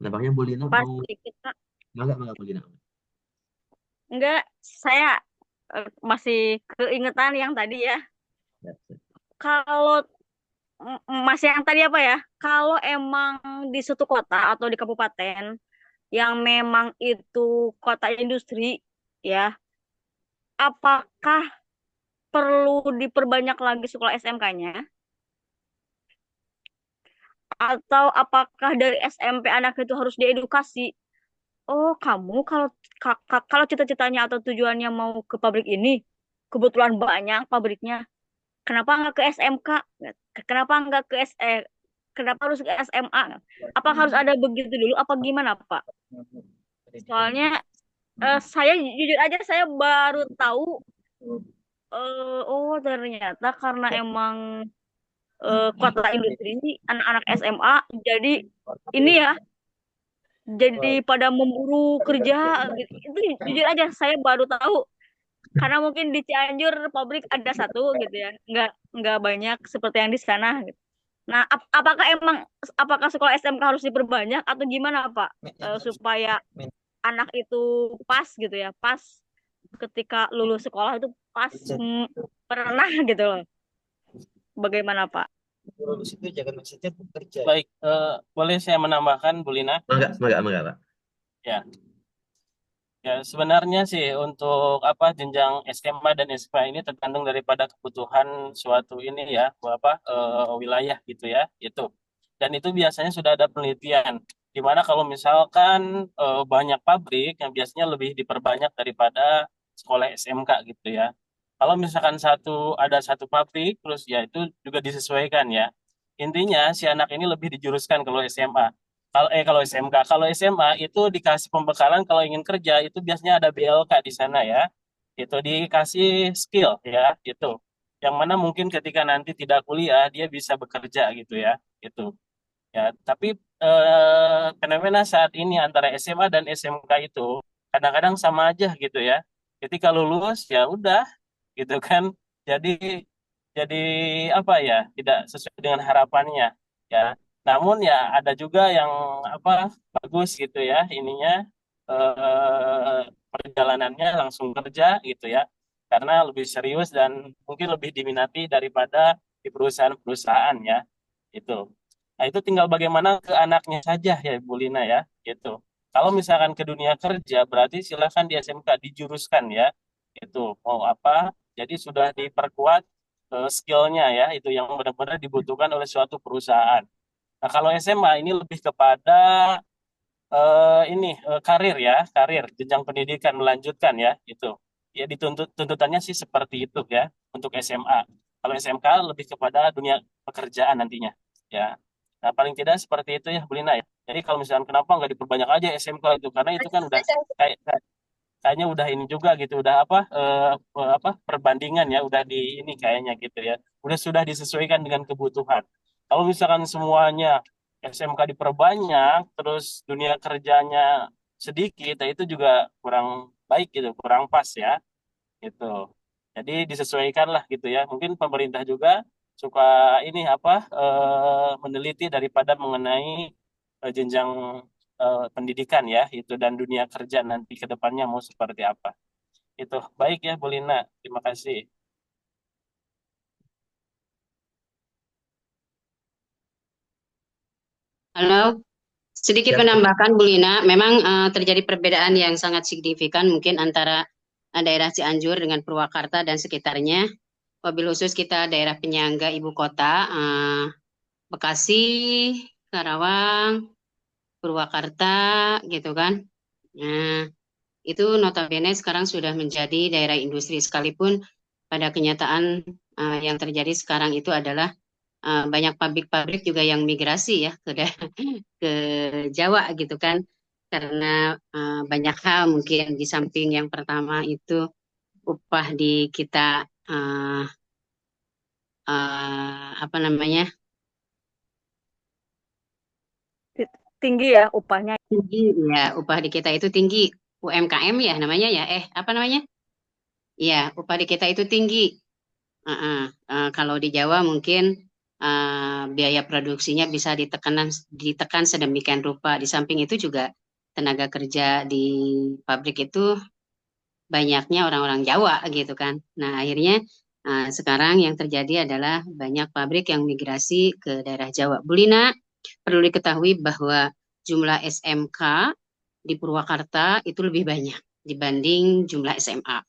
Nampaknya Bu Lina Pas mau kita mangga Bu Lina. enggak, saya masih keingetan yang tadi ya. Ya, Kalau masih yang tadi apa ya? Kalau emang di suatu kota atau di kabupaten yang memang itu kota industri, ya, apakah perlu diperbanyak lagi sekolah SMK-nya? Atau apakah dari SMP anak itu harus diedukasi? Oh, kamu kalau cita-citanya atau tujuannya mau ke pabrik ini, kebetulan banyak pabriknya. Kenapa nggak ke SMK? Kenapa nggak ke SE? Kenapa harus ke SMA? Apa harus ada begitu dulu? Apa gimana, Pak? Soalnya saya jujur aja saya baru tahu. Oh, ternyata karena emang kota industri anak-anak SMA jadi ini ya jadi pada memburu kerja gitu. Itu jujur aja saya baru tahu karena mungkin di Cianjur pabrik ada satu gitu ya nggak banyak seperti yang di sana gitu. Nah apakah sekolah SMK harus diperbanyak atau gimana Pak? Supaya anak itu pas gitu ya pas ketika lulus sekolah itu pas pernah gitu loh bagaimana Pak? Baik, boleh saya menambahkan, Bu Lina? Mangga Pak. Ya, ya sebenarnya sih untuk apa jenjang SMA dan SMA ini tergantung daripada kebutuhan suatu ini ya, wilayah gitu ya, itu. Dan itu biasanya sudah ada penelitian, di mana kalau misalkan banyak pabrik yang biasanya lebih diperbanyak daripada sekolah SMK gitu ya. Kalau misalkan ada satu pabrik, terus ya itu juga disesuaikan ya. Intinya si anak ini lebih dijuruskan kalau SMA. Kalau SMK, kalau SMA itu dikasih pembekalan kalau ingin kerja itu biasanya ada BLK di sana ya. Itu dikasih skill ya, itu. Yang mana mungkin ketika nanti tidak kuliah dia bisa bekerja gitu ya. Itu. Ya, tapi fenomena saat ini antara SMA dan SMK itu kadang-kadang sama aja gitu ya. Ketika lulus ya udah gitu kan. Jadi jadi apa ya? Tidak sesuai dengan harapannya ya. Namun ya ada juga yang apa bagus gitu ya ininya perjalanannya langsung kerja gitu ya. Karena lebih serius dan mungkin lebih diminati daripada di perusahaan-perusahaan ya. Itu. Nah, itu tinggal bagaimana ke anaknya saja ya, Bu Lina ya, gitu. Kalau misalkan ke dunia kerja, berarti silakan di SMK dijuruskan ya, itu mau apa. Jadi sudah diperkuat skillnya ya, itu yang benar-benar dibutuhkan oleh suatu perusahaan. Nah, kalau SMA ini lebih kepada karir ya, karir, jenjang pendidikan melanjutkan ya, itu. Ya tuntutannya sih seperti itu ya untuk SMA. Kalau SMK lebih kepada dunia pekerjaan nantinya ya. Nah, paling tidak seperti itu ya, Bu Lina ya. Jadi kalau misalnya kenapa nggak diperbanyak aja SMK itu karena itu kan udah kayak kayaknya udah ini juga gitu, udah apa perbandingan ya, udah di ini kayaknya gitu ya. Sudah disesuaikan dengan kebutuhan. Kalau misalkan semuanya SMK diperbanyak, terus dunia kerjanya sedikit, nah itu juga kurang baik gitu, kurang pas ya, gitu. Jadi disesuaikan lah gitu ya. Mungkin pemerintah juga suka ini meneliti daripada mengenai jenjang pendidikan ya, itu dan dunia kerja nanti ke depannya mau seperti apa. Itu baik ya, Bu Lina. Terima kasih. Halo, sedikit Siap. menambahkan Bu Lina, memang terjadi perbedaan yang sangat signifikan mungkin antara daerah Cianjur dengan Purwakarta dan sekitarnya. Wabil khusus kita daerah penyangga ibu kota, Bekasi, Karawang, Purwakarta, gitu kan. Nah, itu notabene sekarang sudah menjadi daerah industri sekalipun pada kenyataan yang terjadi sekarang itu adalah banyak pabrik-pabrik juga yang migrasi ya ke Jawa gitu kan. Karena banyak hal mungkin di samping yang pertama itu upah di kita apa namanya Tinggi ya upahnya. tinggi ya, upah di kita itu tinggi, UMKM ya namanya ya, apa namanya ya, upah di kita itu tinggi. Kalau di Jawa mungkin biaya produksinya bisa ditekan sedemikian rupa. Di samping itu juga tenaga kerja di pabrik itu banyaknya orang-orang Jawa gitu kan. Nah, akhirnya sekarang yang terjadi adalah banyak pabrik yang migrasi ke daerah Jawa. Bu Lina, perlu diketahui bahwa jumlah SMK di Purwakarta itu lebih banyak dibanding jumlah SMA.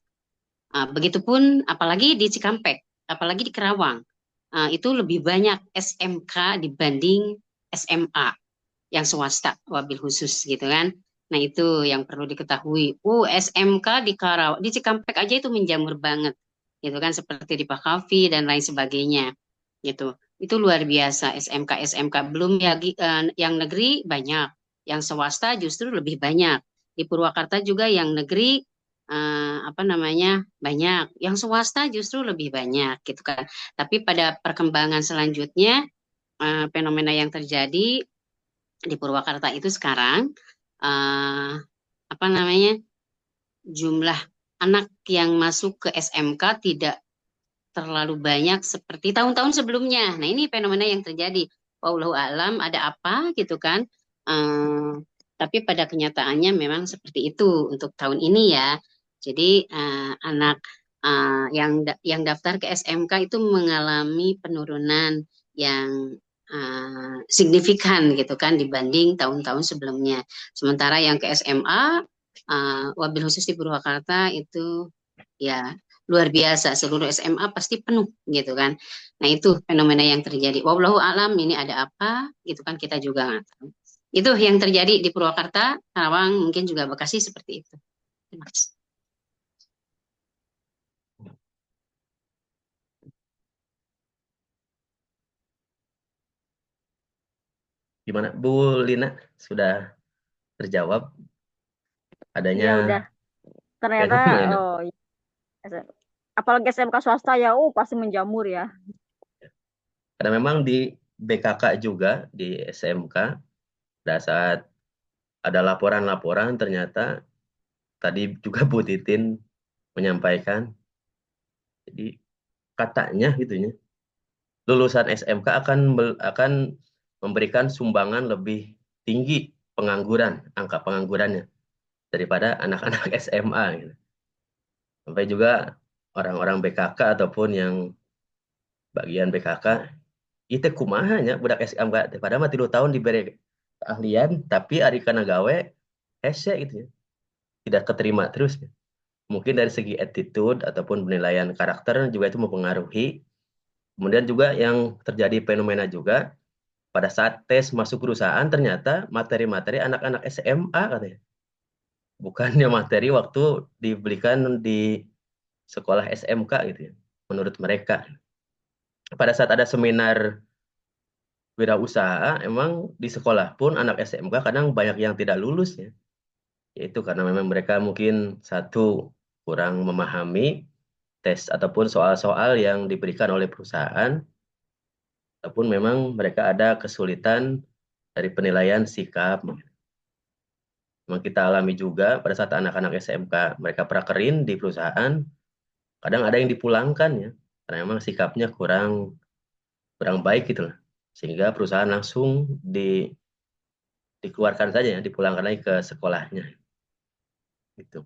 Begitupun apalagi di Cikampek, apalagi di Kerawang, itu lebih banyak SMK dibanding SMA yang swasta, wabil khusus gitu kan. Nah, itu yang perlu diketahui. SMK di Karawang, di Cikampek aja itu menjamur banget, gitu kan, seperti di Pakavi dan lain sebagainya, gitu. Itu luar biasa SMK belum yang negeri banyak, yang swasta justru lebih banyak. Di Purwakarta juga yang negeri apa namanya banyak, yang swasta justru lebih banyak, gitu kan. Tapi pada perkembangan selanjutnya fenomena yang terjadi di Purwakarta itu sekarang eh, apa namanya jumlah anak yang masuk ke SMK tidak terlalu banyak seperti tahun-tahun sebelumnya. Nah, ini fenomena yang terjadi. Wallahu alam ada apa gitu kan. Eh, tapi pada kenyataannya memang seperti itu untuk tahun ini ya. Jadi anak yang daftar ke SMK itu mengalami penurunan yang signifikan gitu kan dibanding tahun-tahun sebelumnya. Sementara yang ke SMA, wabil khusus di Purwakarta itu ya luar biasa, seluruh SMA pasti penuh gitu kan. Nah, itu fenomena yang terjadi. Wallahu alam ini ada apa gitu kan kita juga nggak tahu. Itu yang terjadi di Purwakarta, Karawang, mungkin juga Bekasi seperti itu. Terima kasih. Gimana Bu Lina? Sudah terjawab adanya Iya udah. Ternyata fenomena? oh iya. Apalagi SMK swasta ya, pasti menjamur ya. Karena memang di BKK juga di SMK pada saat ada laporan-laporan ternyata tadi juga Bu Titin menyampaikan, jadi katanya gitu ya, lulusan SMK akan memberikan sumbangan lebih tinggi angka penganggurannya daripada anak-anak SMA gitu. Sampai juga orang-orang BKK ataupun yang bagian BKK itu kumahanya budak SMK pada mah 3 tahun diberi keahlian tapi ari kana gawe hese gitu ya. Tidak keterima terus ya. Mungkin dari segi attitude ataupun penilaian karakter juga itu mempengaruhi. Kemudian juga yang terjadi fenomena juga pada saat tes masuk perusahaan ternyata materi-materi anak-anak SMA katanya. Bukannya materi waktu diberikan di sekolah SMK gitu ya. Menurut mereka. Pada saat ada seminar wirausaha, emang di sekolah pun anak SMK kadang banyak yang tidak lulus ya. Yaitu karena memang mereka mungkin satu kurang memahami tes ataupun soal-soal yang diberikan oleh perusahaan, ataupun memang mereka ada kesulitan dari penilaian sikap. Memang kita alami juga pada saat anak-anak SMK mereka prakerin di perusahaan, kadang ada yang dipulangkan ya, karena memang sikapnya kurang kurang baik gitu lah. Sehingga perusahaan langsung dikeluarkan saja ya, dipulangkan lagi ke sekolahnya. Gitu.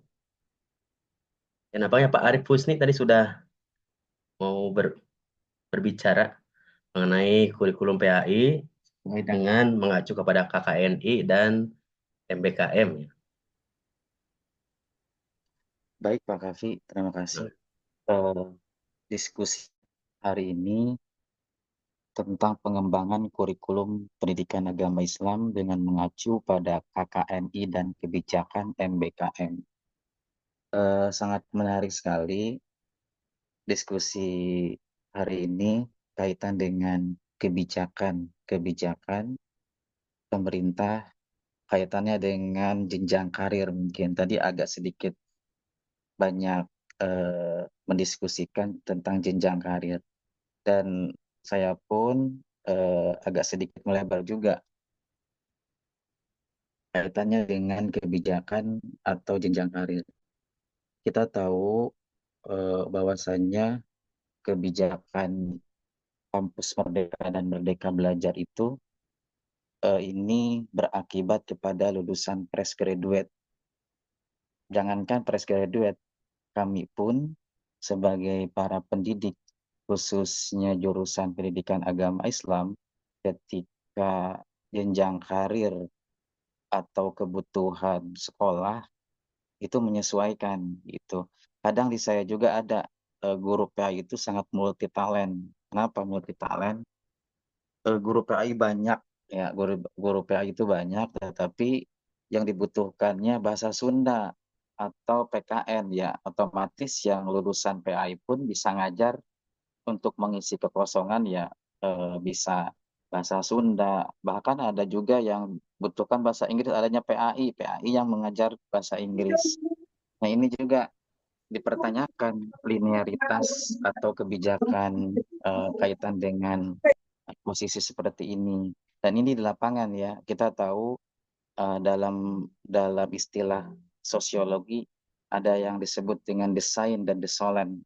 Dan apanya Pak Arif Husni tadi sudah mau berbicara mengenai kurikulum PAI dengan mengacu kepada KKNI dan MBKM. Ya. Baik Pak Kavi, terima kasih. Diskusi hari ini tentang pengembangan kurikulum pendidikan agama Islam dengan mengacu pada KKNI dan kebijakan MBKM. Sangat menarik sekali diskusi hari ini kaitan dengan kebijakan pemerintah kaitannya dengan jenjang karir. Mungkin tadi agak sedikit banyak mendiskusikan tentang jenjang karir, dan saya pun agak sedikit melebar juga kaitannya dengan kebijakan atau jenjang karir. Kita tahu bahwasannya kebijakan kampus Merdeka dan Merdeka Belajar itu ini berakibat kepada lulusan fresh graduate. Jangankan fresh graduate, kami pun sebagai para pendidik, khususnya jurusan pendidikan agama Islam, ketika jenjang karir atau kebutuhan sekolah itu menyesuaikan gitu. Kadang di saya juga ada guru PAI itu sangat multi talent. Kenapa multi talent? Guru PAI banyak, ya, guru PAI itu banyak, tetapi yang dibutuhkannya bahasa Sunda atau PKN, ya, otomatis yang lulusan PAI pun bisa ngajar untuk mengisi kekosongan, ya, bisa bahasa Sunda. Bahkan ada juga yang butuhkan bahasa Inggris, adanya PAI yang mengajar bahasa Inggris. Nah, ini juga dipertanyakan linearitas atau kebijakan kaitan dengan posisi seperti ini. Dan ini di lapangan, ya, kita tahu dalam istilah sosiologi ada yang disebut dengan desain dan desolen,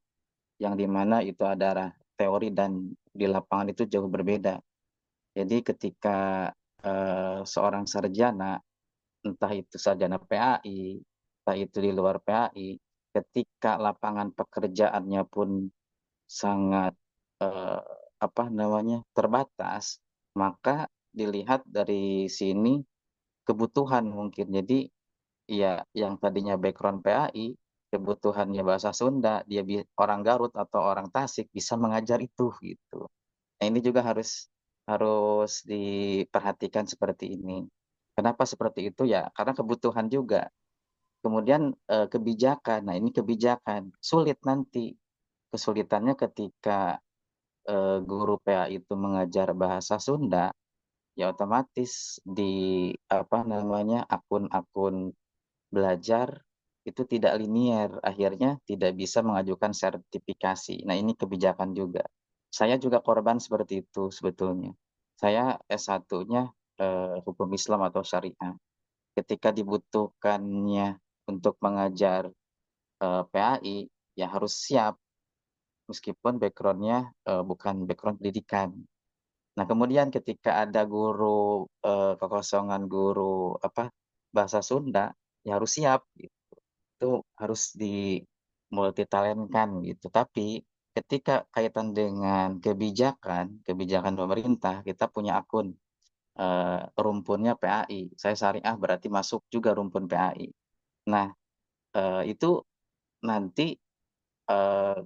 yang dimana itu adalah teori dan di lapangan itu jauh berbeda. Jadi ketika seorang sarjana, entah itu sarjana PAI, entah itu di luar PAI, ketika lapangan pekerjaannya pun sangat eh, terbatas, maka dilihat dari sini kebutuhan mungkin. Jadi ya, yang tadinya background PAI, kebutuhannya bahasa Sunda, dia orang Garut atau orang Tasik bisa mengajar itu gitu. Nah, ini juga harus harus diperhatikan seperti ini. Kenapa seperti itu, ya? Karena kebutuhan juga. Kemudian kebijakan. Nah, ini kebijakan sulit nanti. Kesulitannya ketika guru PAI itu mengajar bahasa Sunda, ya otomatis di akun-akun belajar itu tidak linier, akhirnya tidak bisa mengajukan sertifikasi. Nah, ini kebijakan juga. Saya juga korban seperti itu sebetulnya. Saya S1-nya hukum Islam atau syariah. Ketika dibutuhkannya untuk mengajar PAI, ya harus siap meskipun background-nya bukan background pendidikan. Nah, kemudian ketika ada guru kekosongan guru bahasa Sunda, ya harus siap gitu. Itu harus di multitalentkan gitu. Tapi ketika kaitan dengan kebijakan pemerintah, kita punya akun rumpunnya PAI. Saya syariah berarti masuk juga rumpun PAI. Nah, itu nanti eh,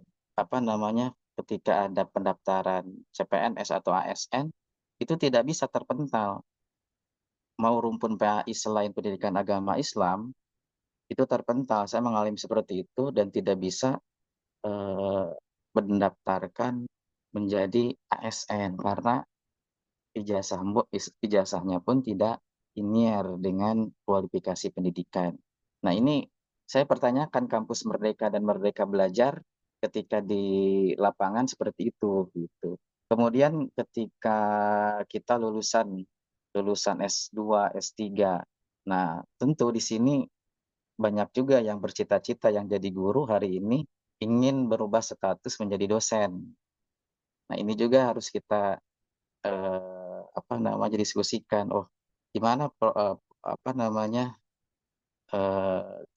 ketika ada pendaftaran CPNS atau ASN itu tidak bisa terpental. Mau rumpun PAI selain pendidikan agama Islam itu terpental. Saya mengalami seperti itu dan tidak bisa eh, mendaftarkan menjadi ASN karena ijazahnya pun tidak linear dengan kualifikasi pendidikan. Nah, ini saya pertanyakan kampus Merdeka dan Merdeka Belajar ketika di lapangan seperti itu gitu. Kemudian ketika kita lulusan S2, S3. Nah, tentu di sini banyak juga yang bercita-cita yang jadi guru hari ini ingin berubah status menjadi dosen. Nah, ini juga harus kita diskusikan. Oh, gimana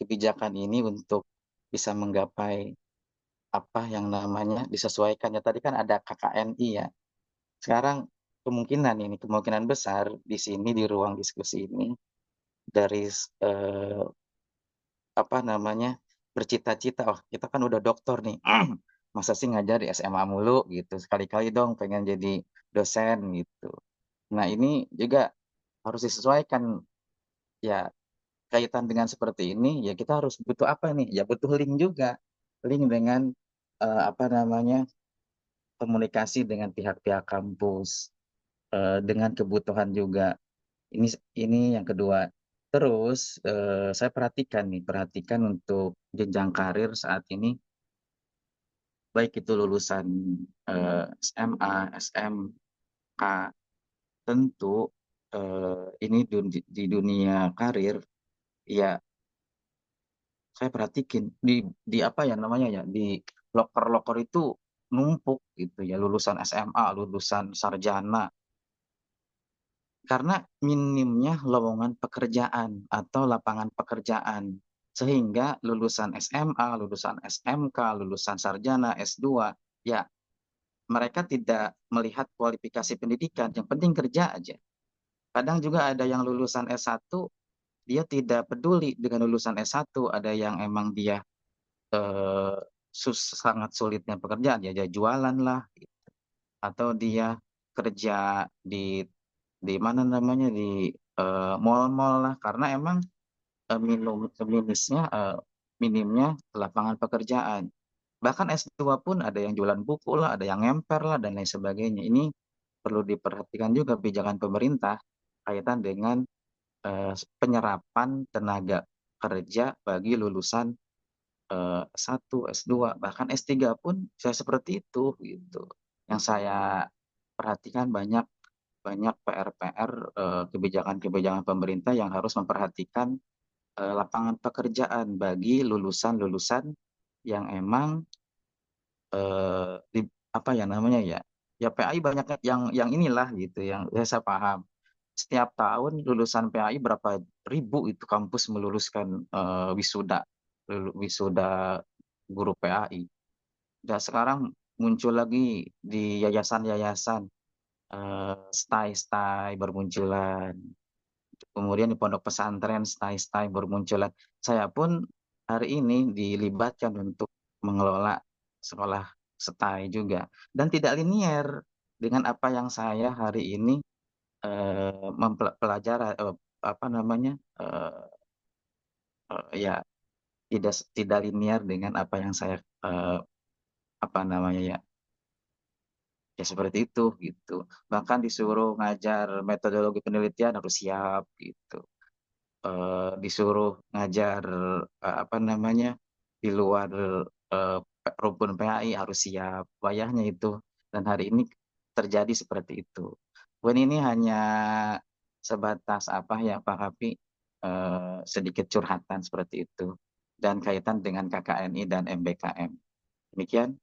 kebijakan ini untuk bisa menggapai apa yang namanya disesuaikan. Ya, tadi kan ada KKNI, ya. Sekarang kemungkinan besar di sini di ruang diskusi ini dari eh, bercita-cita, oh kita kan udah dokter nih, masa sih ngajar di SMA mulu gitu, sekali-kali dong pengen jadi dosen gitu. Nah, ini juga harus disesuaikan ya, kaitan dengan seperti ini ya, kita harus butuh apa nih? Ya butuh link juga. Link dengan apa namanya? Komunikasi dengan pihak-pihak kampus, dengan kebutuhan juga. Ini ini yang kedua. Terus saya perhatikan untuk jenjang karir saat ini, baik itu lulusan SMA, SMK, tentu ini di dunia karir ya, saya perhatikan di apa ya namanya ya, di loker-loker itu numpuk gitu ya, lulusan SMA, lulusan sarjana, karena minimnya lowongan pekerjaan atau lapangan pekerjaan, sehingga lulusan SMA, lulusan SMK, lulusan sarjana, S2 ya, mereka tidak melihat kualifikasi pendidikan, yang penting kerja aja. Kadang juga ada yang lulusan S1, dia tidak peduli dengan lulusan S1, ada yang emang dia eh, sangat sulitnya pekerjaan, ya dia jualan lah, atau dia kerja di mana namanya, di mall-mall lah, karena emang minimnya lapangan pekerjaan. Bahkan S2 pun ada yang jualan buku lah, ada yang ngemper lah, dan lain sebagainya. Ini perlu diperhatikan juga kebijakan pemerintah kaitan dengan penyerapan tenaga kerja bagi lulusan S1, S2, bahkan S3 pun saya seperti itu gitu. Yang saya perhatikan banyak banyak PR-PR, kebijakan-kebijakan pemerintah yang harus memperhatikan lapangan pekerjaan bagi lulusan-lulusan yang emang apa ya namanya ya, ya PAI banyak yang inilah gitu, yang saya paham. Setiap tahun lulusan PAI berapa ribu itu kampus meluluskan wisuda guru PAI. Dan sekarang muncul lagi di yayasan-yayasan, stai-stai bermunculan. Kemudian di pondok pesantren stai-stai bermunculan. Saya pun hari ini dilibatkan untuk mengelola sekolah stai juga. Dan tidak linier dengan apa yang saya hari ini mempelajari, apa namanya, ya tidak linier dengan apa yang saya apa namanya ya, ya seperti itu gitu. Bahkan disuruh ngajar metodologi penelitian harus siap gitu. Disuruh ngajar apa namanya, di luar eh, rumpun PAI harus siap, wayahnya itu. Dan hari ini terjadi seperti itu. Poin ini hanya sebatas apa ya Pak Kapi, sedikit curhatan seperti itu, dan kaitan dengan KKNI dan MBKM. Demikian,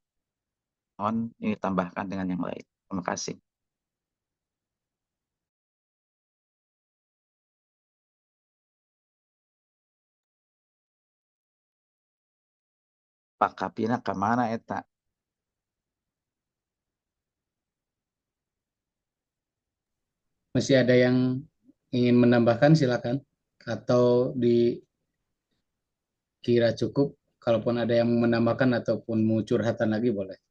mohon ini tambahkan dengan yang lain. Terima kasih. Pak Kapina kemana eta? Masih ada yang ingin menambahkan, silakan. Atau dikira cukup, kalaupun ada yang menambahkan ataupun mau curhatan lagi boleh.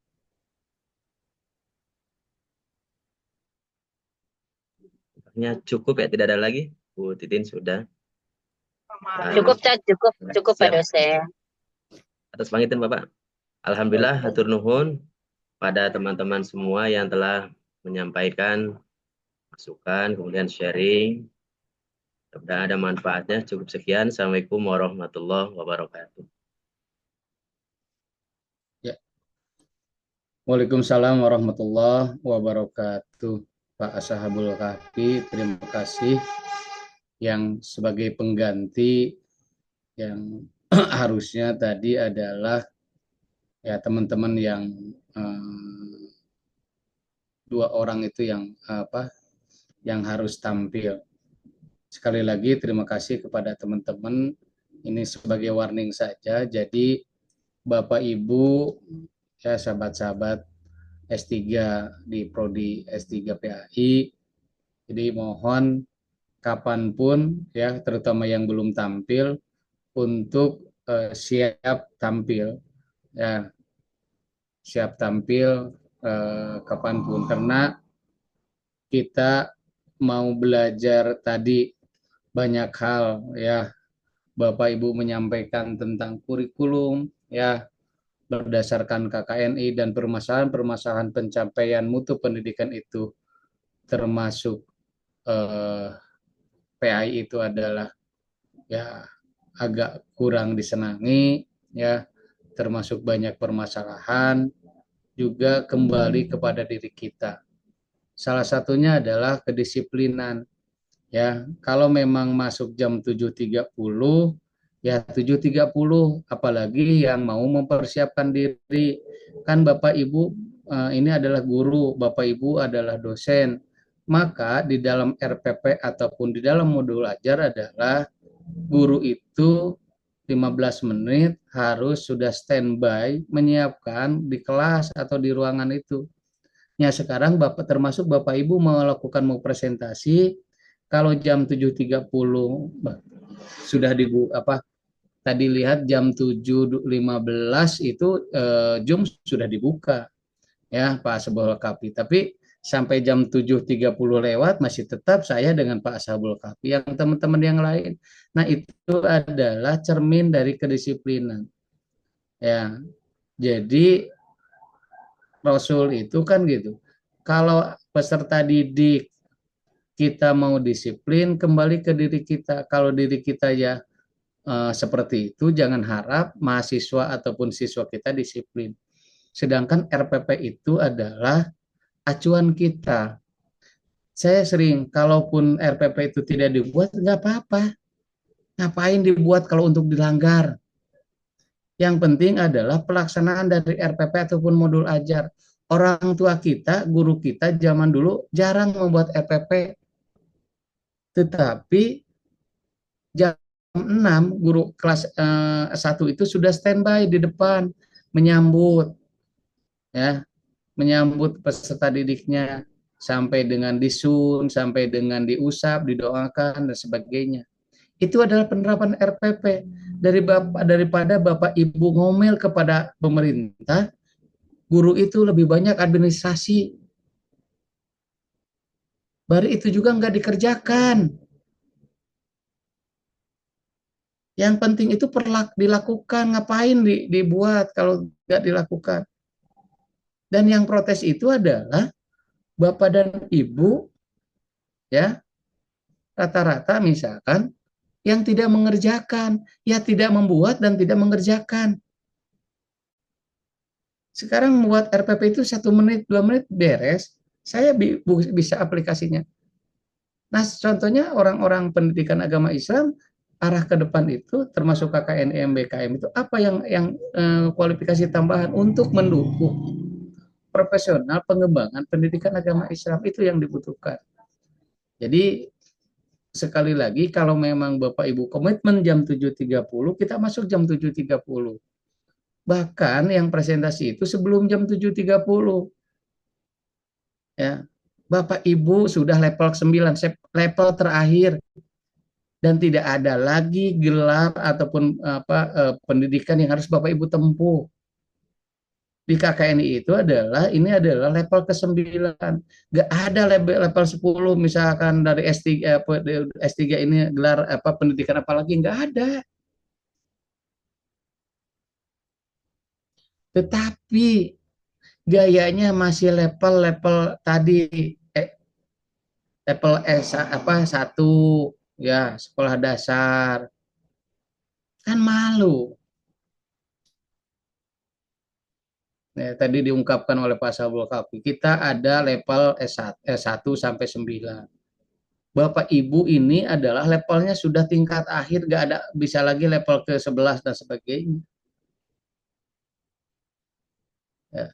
Tampaknya cukup ya, tidak ada lagi. Bu Titin sudah. Cukup, Cak, cukup Pak Siap. dosen. Atas pangitan Bapak. Alhamdulillah, hatur nuhun pada teman-teman semua yang telah menyampaikan masukan, kemudian sharing. Mudah-mudahan ada manfaatnya. Cukup sekian. Assalamualaikum warahmatullahi wabarakatuh. Ya. Waalaikumsalam warahmatullahi wabarakatuh. Pak Ashabul Kahfi, terima kasih. Yang sebagai pengganti yang harusnya tadi adalah ya teman-teman yang dua orang itu yang yang harus tampil. Sekali lagi terima kasih kepada teman-teman. Ini sebagai warning saja. Jadi Bapak Ibu, ya sahabat-sahabat S3 di Prodi S3 PAI, jadi mohon kapanpun ya, terutama yang belum tampil, untuk siap tampil, ya siap tampil kapanpun, karena kita mau belajar tadi banyak hal ya. Bapak Ibu menyampaikan tentang kurikulum ya berdasarkan KKNI dan permasalahan-permasalahan pencapaian mutu pendidikan itu termasuk PAI itu adalah ya agak kurang disenangi ya, termasuk banyak permasalahan, juga kembali kepada diri kita. Salah satunya adalah kedisiplinan ya. Kalau memang masuk jam 7.30 ya 7.30, apalagi yang mau mempersiapkan diri. Kan Bapak Ibu ini adalah guru, Bapak Ibu adalah dosen. Maka di dalam RPP ataupun di dalam modul ajar adalah guru itu 15 menit harus sudah standby menyiapkan di kelas atau di ruangan itu. Ya sekarang Bapak termasuk Bapak Ibu melakukan mau presentasi, kalau jam 7.30 sudah tadi lihat jam 7.15 itu Zoom sudah dibuka ya Pak Ashabul Kafi, tapi sampai jam 7.30 lewat masih tetap saya dengan Pak Ashabul Kafi yang teman-teman yang lain. Nah itu adalah cermin dari kedisiplinan ya. Jadi Rasul itu kan gitu, kalau peserta didik kita mau disiplin, kembali ke diri kita. Kalau diri kita ya seperti itu, jangan harap mahasiswa ataupun siswa kita disiplin. Sedangkan RPP itu adalah acuan kita. Saya sering, kalaupun RPP itu tidak dibuat, nggak apa-apa. Ngapain dibuat kalau untuk dilanggar? Yang penting adalah pelaksanaan dari RPP ataupun modul ajar. Orang tua kita, guru kita zaman dulu jarang membuat RPP. Tetapi jam 6 guru kelas 1 itu sudah standby di depan menyambut ya, menyambut peserta didiknya sampai dengan disun, sampai dengan diusap, didoakan dan sebagainya. Itu adalah penerapan RPP. Daripada Bapak Ibu ngomel kepada pemerintah, guru itu lebih banyak administrasi. Baru itu juga nggak dikerjakan. Yang penting itu dilakukan, ngapain dibuat kalau nggak dilakukan. Dan yang protes itu adalah Bapak dan Ibu, ya, rata-rata misalkan, yang tidak mengerjakan, ya tidak membuat dan tidak mengerjakan. Sekarang membuat RPP itu 1 menit, 2 menit beres, saya bisa aplikasinya. Nah, contohnya orang-orang pendidikan agama Islam, arah ke depan itu termasuk KKN, BKM itu apa yang kualifikasi tambahan untuk mendukung profesional pengembangan pendidikan agama Islam itu yang dibutuhkan. Jadi sekali lagi kalau memang Bapak Ibu komitmen jam 7.30, kita masuk jam 7.30. Bahkan yang presentasi itu sebelum jam 7.30. Ya. Bapak Ibu sudah level 9, level terakhir. Dan tidak ada lagi gelar ataupun pendidikan yang harus Bapak Ibu tempuh. Di KKNI itu ini adalah level ke-9. Nggak ada level 10 misalkan dari S3 ini gelar pendidikan apalagi, nggak ada. Tetapi gayanya masih level tadi level S1 ya, sekolah dasar. Kan malu. Nah, tadi diungkapkan oleh Pak Sabul Kafi, kita ada level S1 sampai 9. Bapak Ibu ini adalah levelnya sudah tingkat akhir, nggak ada bisa lagi level ke-11 dan sebagainya. Ya.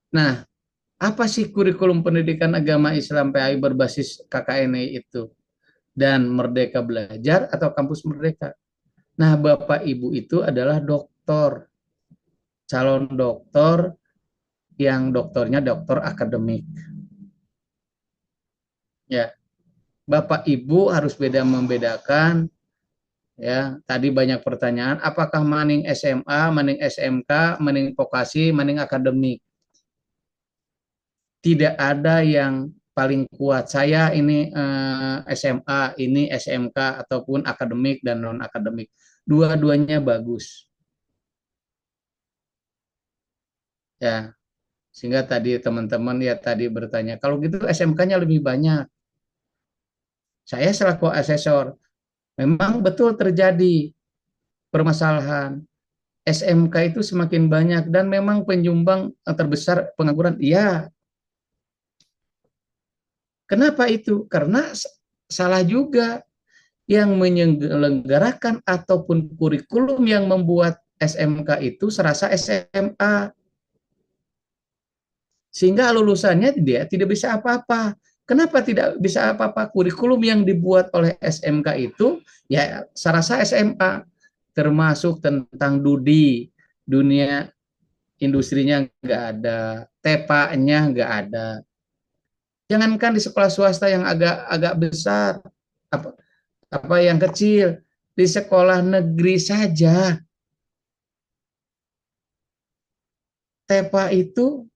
Nah, apa sih kurikulum pendidikan agama Islam PAI berbasis KKNI itu? Dan Merdeka Belajar atau Kampus Merdeka? Nah, Bapak Ibu itu adalah doktor, calon doktor yang doktornya doktor akademik. Ya, Bapak Ibu harus membedakan. Ya, tadi banyak pertanyaan, apakah maning SMA, maning SMK, maning vokasi, maning akademik? tidak ada yang paling kuat. Saya ini SMA, ini SMK ataupun akademik dan non akademik. Dua-duanya bagus. Ya, sehingga tadi teman-teman ya tadi bertanya, kalau gitu SMK-nya lebih banyak. Saya selaku asesor, memang betul terjadi permasalahan. SMK itu semakin banyak dan memang penyumbang terbesar pengangguran. Iya. Kenapa itu? Karena salah juga yang menyelenggarakan ataupun kurikulum yang membuat SMK itu serasa SMA. Sehingga lulusannya dia tidak bisa apa-apa. Kenapa tidak bisa apa-apa? Kurikulum yang dibuat oleh SMK itu ya serasa SMA, termasuk tentang dunia industrinya nggak ada, TEPA-nya nggak ada. Jangankan di sekolah swasta yang agak besar, apa yang kecil, di sekolah negeri saja TEPA itu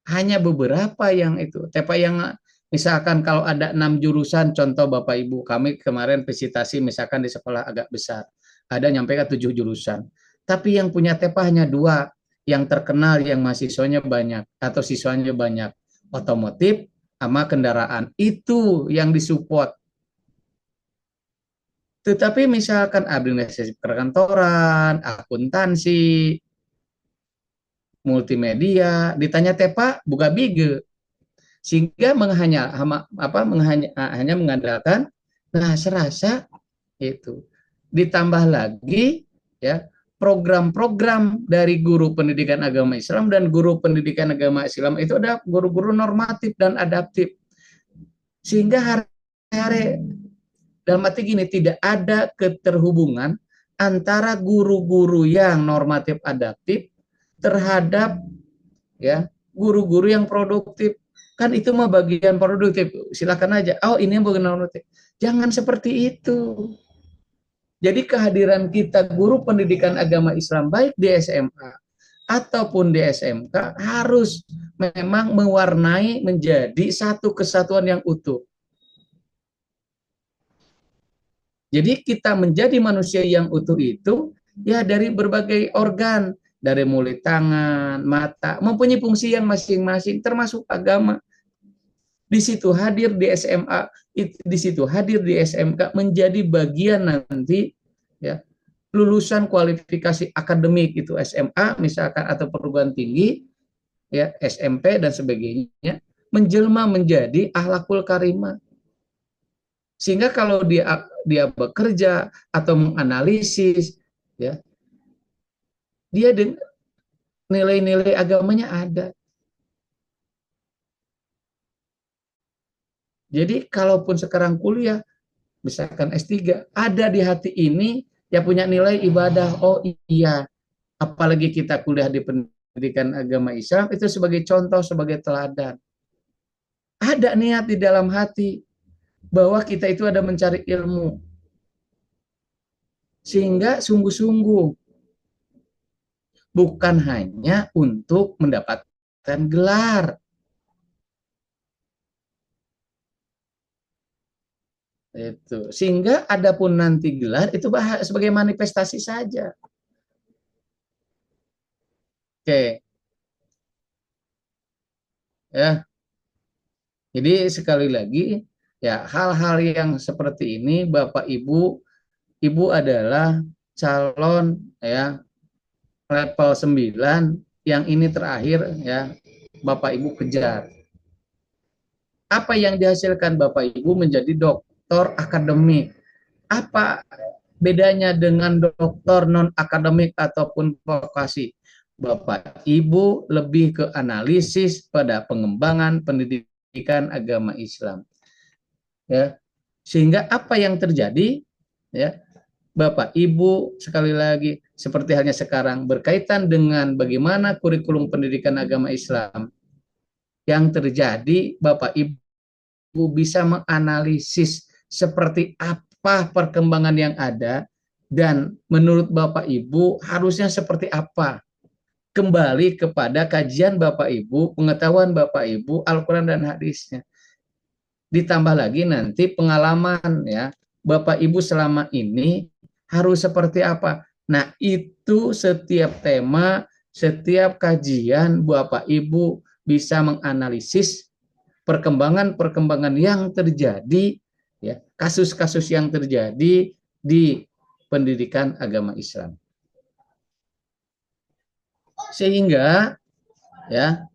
hanya beberapa yang itu. TEPA yang misalkan kalau ada 6 jurusan, contoh Bapak Ibu, kami kemarin visitasi misalkan di sekolah agak besar, ada nyampe ke 7 jurusan. Tapi yang punya TEPA hanya 2, yang terkenal, yang mahasiswanya banyak atau siswanya banyak, otomotif sama kendaraan. Itu yang disupport. Tetapi misalkan administrasi perkantoran, akuntansi, multimedia, ditanya TEPA, buka bige. Sehingga hanya mengandalkan, nah serasa itu. Ditambah lagi ya program-program dari guru pendidikan agama Islam dan guru pendidikan agama Islam itu ada guru-guru normatif dan adaptif. Sehingga hari-hari dalam arti gini, tidak ada keterhubungan antara guru-guru yang normatif adaptif terhadap ya guru-guru yang produktif. Kan itu mah bagian produktif, silakan aja. Oh, ini yang bagian produktif. Jangan seperti itu. Jadi kehadiran kita guru pendidikan agama Islam baik di SMA ataupun di SMK harus memang mewarnai menjadi satu kesatuan yang utuh. Jadi kita menjadi manusia yang utuh itu ya dari berbagai organ, dari mulai tangan, mata, mempunyai fungsi yang masing-masing termasuk agama. Di situ hadir di SMA, di situ hadir di SMK menjadi bagian nanti ya lulusan kualifikasi akademik itu SMA misalkan atau perguruan tinggi ya SMP dan sebagainya menjelma menjadi akhlakul karimah. Sehingga kalau dia bekerja atau menganalisis ya dia nilai-nilai agamanya ada. Jadi kalaupun sekarang kuliah misalkan S3 ada di hati ini ya punya nilai ibadah. Oh iya, apalagi kita kuliah di pendidikan agama Islam itu sebagai contoh, sebagai teladan. Ada niat di dalam hati bahwa kita itu ada mencari ilmu. Sehingga sungguh-sungguh bukan hanya untuk mendapatkan gelar. Itu. Sehingga adapun nanti gelar itu sebagai manifestasi saja. Oke. Ya. Jadi sekali lagi ya hal-hal yang seperti ini Bapak Ibu adalah calon ya level 9 yang ini terakhir ya Bapak Ibu kejar. Apa yang dihasilkan Bapak Ibu menjadi doktor akademik? Apa bedanya dengan doktor non akademik ataupun vokasi? Bapak Ibu lebih ke analisis pada pengembangan pendidikan agama Islam. Ya. Sehingga apa yang terjadi ya Bapak Ibu sekali lagi seperti halnya sekarang berkaitan dengan bagaimana kurikulum pendidikan agama Islam yang terjadi Bapak Ibu bisa menganalisis seperti apa perkembangan yang ada dan menurut Bapak Ibu harusnya seperti apa kembali kepada kajian Bapak Ibu, pengetahuan Bapak Ibu, Al-Quran dan hadisnya. Ditambah lagi nanti pengalaman ya, Bapak Ibu selama ini harus seperti apa. Nah, itu setiap tema, setiap kajian Bapak Ibu bisa menganalisis perkembangan-perkembangan yang terjadi, ya, kasus-kasus yang terjadi di pendidikan agama Islam. Sehingga ya,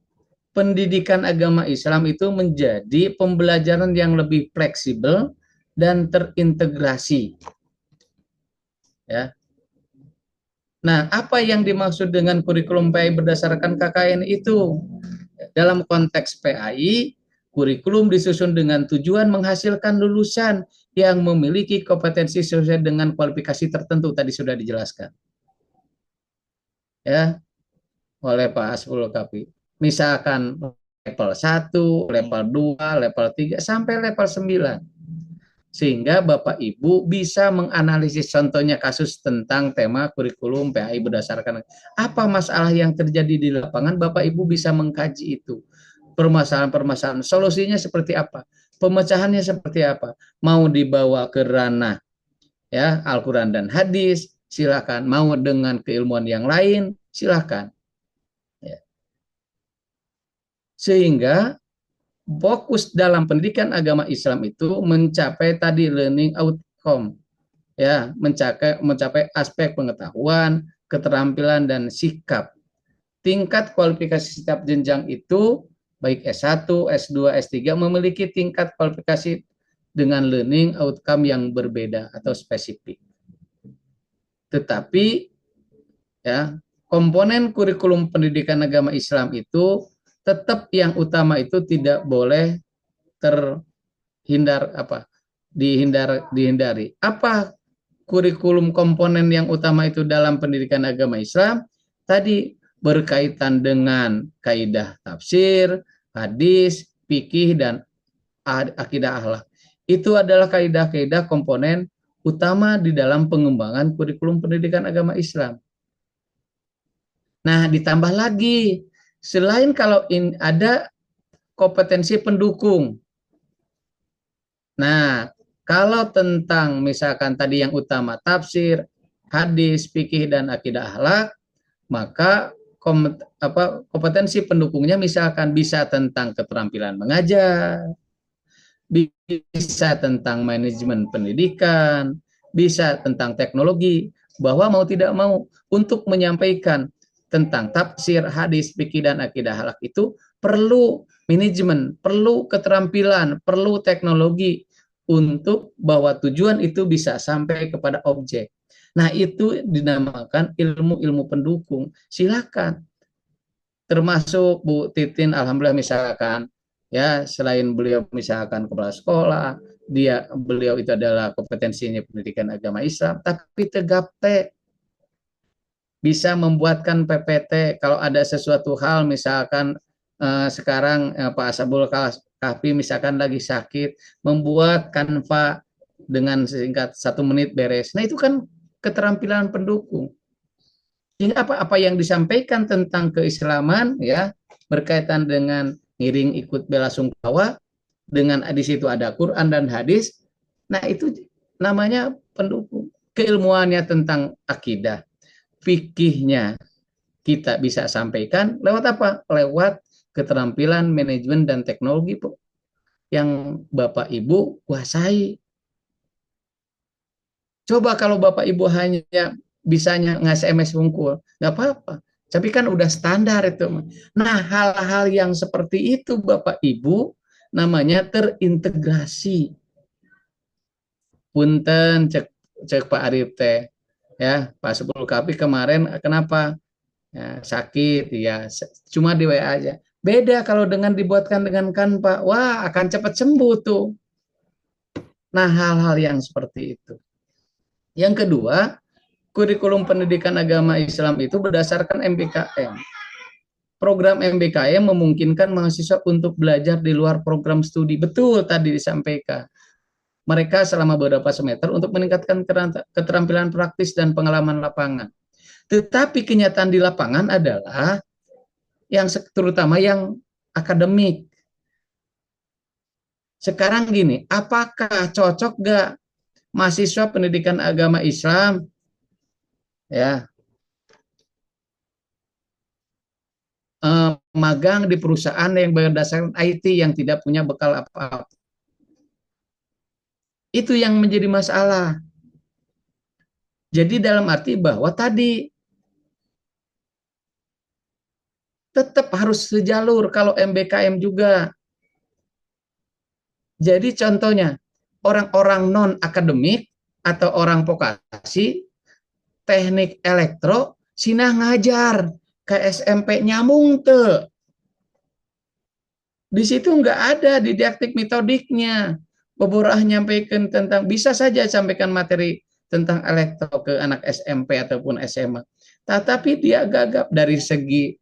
pendidikan agama Islam itu menjadi pembelajaran yang lebih fleksibel dan terintegrasi. Ya. Nah, apa yang dimaksud dengan kurikulum PAI berdasarkan KKN itu? Dalam konteks PAI, kurikulum disusun dengan tujuan menghasilkan lulusan yang memiliki kompetensi sesuai dengan kualifikasi tertentu, tadi sudah dijelaskan. Ya, oleh Pak Asful Kafi. Misalkan level 1, level 2, level 3, sampai level 9. Sehingga Bapak Ibu bisa menganalisis contohnya kasus tentang tema kurikulum PAI berdasarkan apa masalah yang terjadi di lapangan, Bapak Ibu bisa mengkaji itu. Permasalahan-permasalahan, solusinya seperti apa? Pemecahannya seperti apa? Mau dibawa ke ranah ya Al-Quran dan hadis, silakan. Mau dengan keilmuan yang lain, silakan. Sehingga fokus dalam pendidikan agama Islam itu mencapai tadi learning outcome, ya, mencapai aspek pengetahuan, keterampilan dan sikap. Tingkat kualifikasi setiap jenjang itu baik S1, S2, S3 memiliki tingkat kualifikasi dengan learning outcome yang berbeda atau spesifik. Tetapi ya, komponen kurikulum pendidikan agama Islam itu tetap yang utama itu tidak boleh dihindari. Apa kurikulum komponen yang utama itu dalam pendidikan agama Islam? Tadi berkaitan dengan kaidah tafsir, hadis, fikih dan akidah akhlak. Itu adalah kaidah-kaidah komponen utama di dalam pengembangan kurikulum pendidikan agama Islam. Nah, ditambah lagi selain kalau ada kompetensi pendukung. Nah, kalau tentang misalkan tadi yang utama tafsir, hadis, fikih dan akidah akhlak, maka kompetensi pendukungnya misalkan bisa tentang keterampilan mengajar, bisa tentang manajemen pendidikan, bisa tentang teknologi, bahwa mau tidak mau untuk menyampaikan tentang tafsir, hadis, fikih dan akidah akhlak itu perlu manajemen, perlu keterampilan, perlu teknologi untuk bahwa tujuan itu bisa sampai kepada objek. Nah, itu dinamakan ilmu-ilmu pendukung. Silakan. Termasuk Bu Titin, alhamdulillah misalkan ya, selain beliau misalkan kepala sekolah, beliau itu adalah kompetensinya pendidikan agama Islam, tapi tegapte bisa membuatkan PPT kalau ada sesuatu hal misalkan sekarang Pak Ashabul Kahfi misalkan lagi sakit, membuat kanva dengan singkat 1 menit beres. Nah, itu kan keterampilan pendukung. Ini apa yang disampaikan tentang keislaman ya, berkaitan dengan ngiring ikut bela sungkawa, dengan di situ ada Quran dan hadis. Nah, itu namanya pendukung. Keilmuannya tentang akidah, fikihnya kita bisa sampaikan lewat apa? Lewat keterampilan manajemen dan teknologi yang Bapak Ibu kuasai. Coba kalau Bapak Ibu hanya bisanya nge-SMS unggul, nggak apa-apa. Tapi kan udah standar itu. Nah, hal-hal yang seperti itu Bapak Ibu namanya terintegrasi. Punten cek Pak Arif teh. Ya, Pak Ashabul Kahfi kemarin kenapa? Ya, sakit ya, cuma di WA aja. Beda kalau dengan dibuatkan dengan Canva, wah akan cepat sembuh tuh. Nah, hal-hal yang seperti itu. Yang kedua, kurikulum pendidikan agama Islam itu berdasarkan MBKM. Program MBKM memungkinkan mahasiswa untuk belajar di luar program studi. Betul tadi disampaikan. Mereka selama beberapa semester untuk meningkatkan keterampilan praktis dan pengalaman lapangan. Tetapi kenyataan di lapangan adalah yang terutama yang akademik. Sekarang gini, apakah cocok gak mahasiswa pendidikan agama Islam ya magang di perusahaan yang berdasarkan IT yang tidak punya bekal apa-apa? Itu yang menjadi masalah. Jadi dalam arti bahwa tadi tetap harus sejalur kalau MBKM juga. Jadi contohnya, orang-orang non-akademik atau orang vokasi, teknik elektro, sinah ngajar ke SMP nyambung tuh. Di situ nggak ada didaktik metodiknya. Beberapa nyampaikan tentang, bisa saja sampaikan materi tentang elektro ke anak SMP ataupun SMA. Tetapi dia gagap dari segi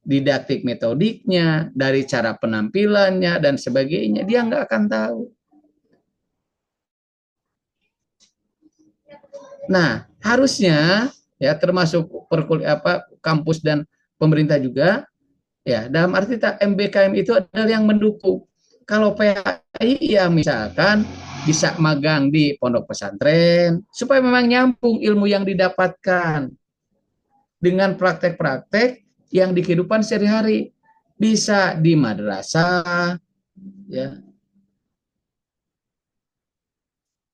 didaktik metodiknya, dari cara penampilannya dan sebagainya, dia nggak akan tahu. Nah, harusnya ya termasuk kampus dan pemerintah juga ya dalam arti MBKM itu adalah yang mendukung. Kalau PAI ya misalkan bisa magang di pondok pesantren supaya memang nyambung ilmu yang didapatkan dengan praktek-praktek yang di kehidupan sehari-hari, bisa di madrasah ya,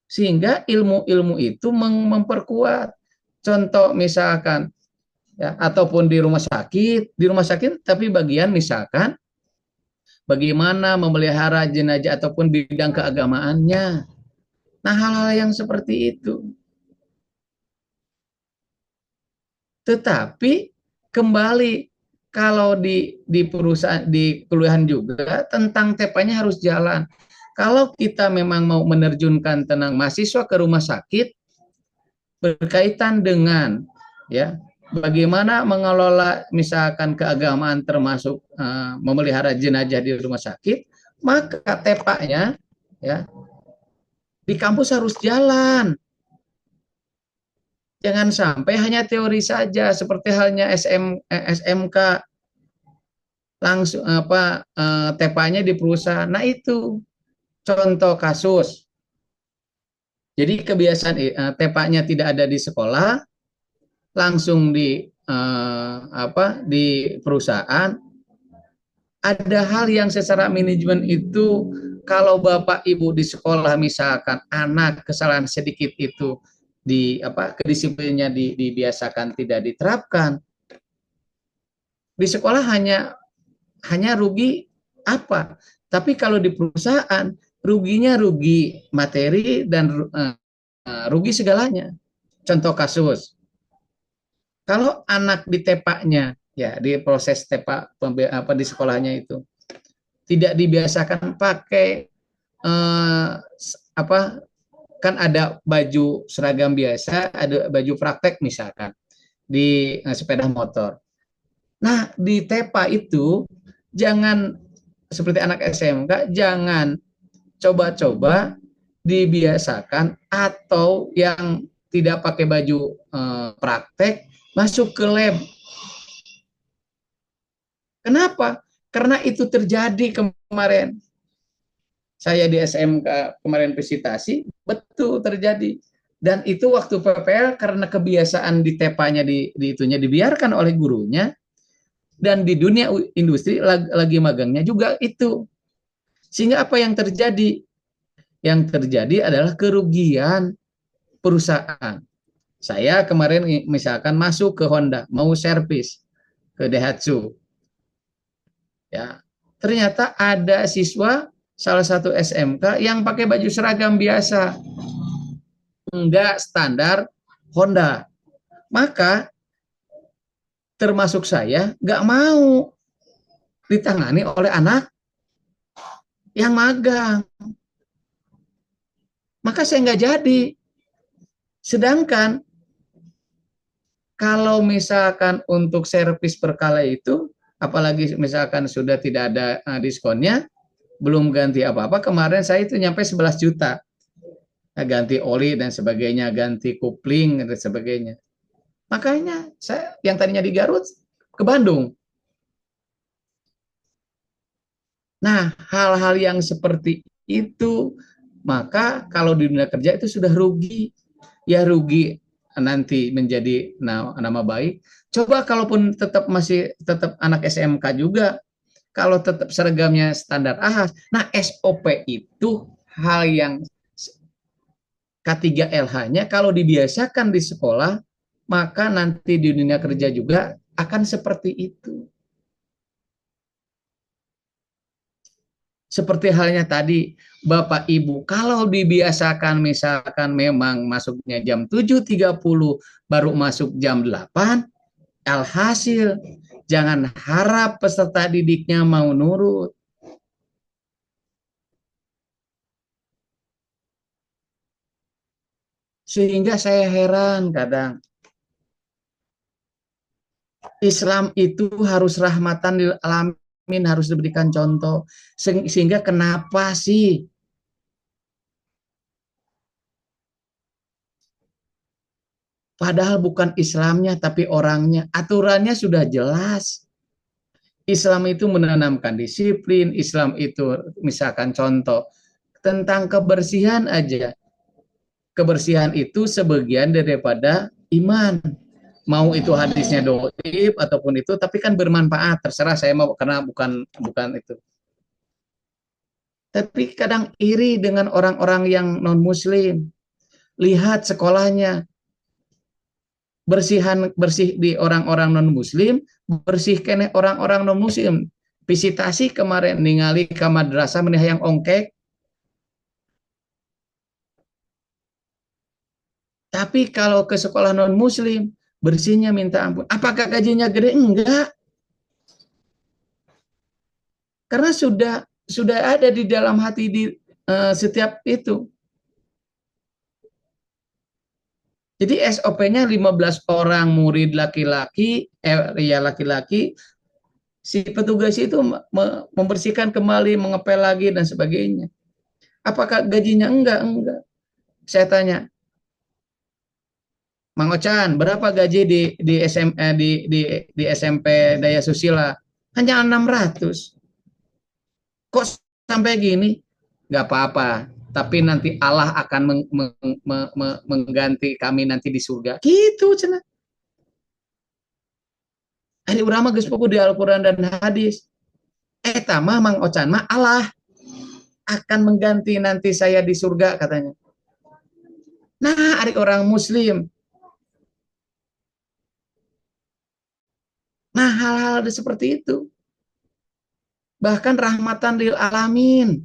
sehingga ilmu-ilmu itu memperkuat. Contoh misalkan ya, ataupun di rumah sakit tapi bagian misalkan bagaimana memelihara jenazah ataupun bidang keagamaannya. Nah, hal-hal yang seperti itu. Tetapi kembali kalau di perusahaan, di kuliahan juga tentang TEPA-nya harus jalan. Kalau kita memang mau menerjunkan tenang mahasiswa ke rumah sakit berkaitan dengan ya bagaimana mengelola misalkan keagamaan termasuk memelihara jenazah di rumah sakit, maka TEPA-nya ya di kampus harus jalan. Jangan sampai hanya teori saja seperti halnya SMK langsung TEPA-nya di perusahaan. Nah, itu contoh kasus. Jadi kebiasaan TEPA-nya tidak ada di sekolah, langsung di di perusahaan. Ada hal yang secara manajemen itu kalau Bapak Ibu di sekolah misalkan anak kesalahan sedikit itu kedisiplinnya dibiasakan tidak diterapkan. Di sekolah hanya rugi apa? Tapi kalau di perusahaan ruginya rugi materi dan rugi segalanya. Contoh kasus. Kalau anak di TEPA-nya ya di proses TEPA di sekolahnya itu tidak dibiasakan pakai kan ada baju seragam biasa, ada baju praktek misalkan di sepeda motor. Nah, di TEPA itu jangan seperti anak SMK, jangan coba-coba dibiasakan atau yang tidak pakai baju praktek masuk ke lab. Kenapa? Karena itu terjadi kemarin. Saya di SMK kemarin visitasi, betul terjadi. Dan itu waktu PPL karena kebiasaan di TEPA-nya di itunya dibiarkan oleh gurunya, dan di dunia industri lagi magangnya juga itu. Sehingga apa yang terjadi? Yang terjadi adalah kerugian perusahaan. Saya kemarin misalkan masuk ke Honda, mau servis ke Daihatsu. Ya, ternyata ada siswa salah satu SMK yang pakai baju seragam biasa, enggak standar Honda. Maka termasuk saya enggak mau ditangani oleh anak yang magang. Maka saya enggak jadi. Sedangkan kalau misalkan untuk servis berkala itu, apalagi misalkan sudah tidak ada diskonnya, belum ganti apa-apa, kemarin saya itu nyampe 11 juta. Ganti oli dan sebagainya, ganti kupling dan sebagainya. Makanya saya yang tadinya di Garut ke Bandung. Nah, hal-hal yang seperti itu, maka kalau di dunia kerja itu sudah rugi. Ya rugi nanti menjadi nama baik. Coba kalaupun tetap anak SMK juga, kalau tetap seragamnya standar AHAS. Nah, SOP itu hal yang K3LH-nya kalau dibiasakan di sekolah, maka nanti di dunia kerja juga akan seperti itu. Seperti halnya tadi, Bapak Ibu, kalau dibiasakan misalkan memang masuknya jam 7.30, baru masuk jam 8, alhasil jangan harap peserta didiknya mau nurut. Sehingga saya heran kadang, Islam itu harus rahmatan lil alamin, harus diberikan contoh. Sehingga kenapa sih padahal bukan Islamnya tapi orangnya, aturannya sudah jelas. Islam itu menanamkan disiplin, Islam itu misalkan contoh tentang kebersihan aja. Kebersihan itu sebagian daripada iman. Mau itu hadisnya doib ataupun itu, tapi kan bermanfaat. Terserah saya mau, karena bukan itu. Tapi kadang iri dengan orang-orang yang non Muslim. Lihat sekolahnya, bersih di orang-orang non Muslim, bersih kene orang-orang non Muslim. Visitasi kemarin ningali ke madrasah menihayang ongkek. Tapi kalau ke sekolah non Muslim, bersihnya minta ampun. Apakah gajinya gede? Enggak. Karena sudah ada di dalam hati di setiap itu. Jadi SOP-nya 15 orang murid laki-laki, laki-laki, si petugas itu membersihkan kembali, mengepel lagi dan sebagainya. Apakah gajinya? Enggak, enggak. Saya tanya, Mang Ocan, berapa gaji di SMP Daya Susila? Hanya 600. Kok sampai gini? Enggak apa-apa, tapi nanti Allah akan mengganti kami nanti di surga. Gitu cenah. Hari urama geus puguh di Al-Qur'an dan hadis. Tamah Mang Ocan mah Allah akan mengganti nanti saya di surga katanya. Nah, hari orang Muslim. Nah, hal-hal seperti itu. Bahkan rahmatan lil alamin.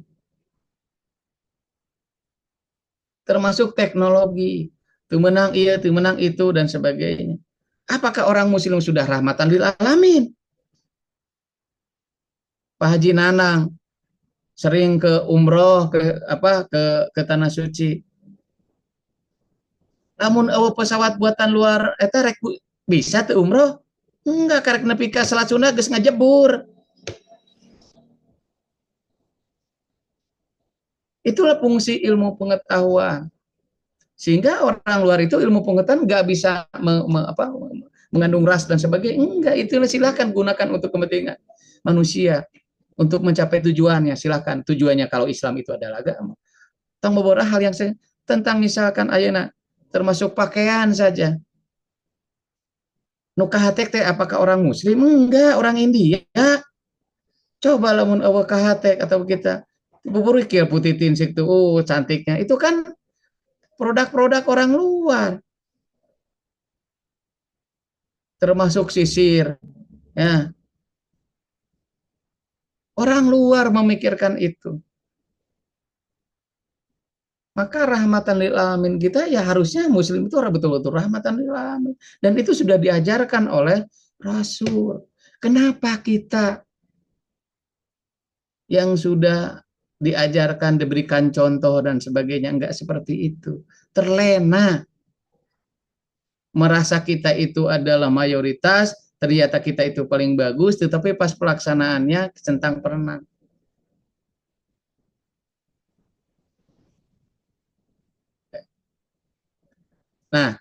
Termasuk teknologi. Tuh menang iya, tuh menang itu, dan sebagainya. Apakah orang Muslim sudah rahmatan lil alamin? Pak Haji Nanang sering ke umroh, ke tanah suci. Namun pesawat buatan luar eta rek bisa tuh umroh? Enggak, karek nepi ka Selat Sunda geus ngajebur. Itulah fungsi ilmu pengetahuan. Sehingga orang luar itu ilmu pengetahuan nggak bisa mengandung ras dan sebagainya. Enggak, itu silakan gunakan untuk kepentingan manusia, untuk mencapai tujuannya. Silakan, tujuannya kalau Islam itu adalah agama. Tentang beberapa hal yang tentang misalkan ayeuna termasuk pakaian saja. Nu kahatek teh apakah orang Muslim? Enggak, orang India. Coba lamun eueuh kahatek atau kita bubur kieu putih tinsik tuh, cantiknya. Itu kan produk-produk orang luar. Termasuk sisir. Ya. Orang luar memikirkan itu. Maka rahmatan lil alamin kita ya harusnya Muslim itu betul-betul rahmatan lil alamin. Dan itu sudah diajarkan oleh Rasul. Kenapa kita yang sudah diajarkan, diberikan contoh dan sebagainya enggak seperti itu? Terlena. Merasa kita itu adalah mayoritas, ternyata kita itu paling bagus, tetapi pas pelaksanaannya centang perenang. Nah,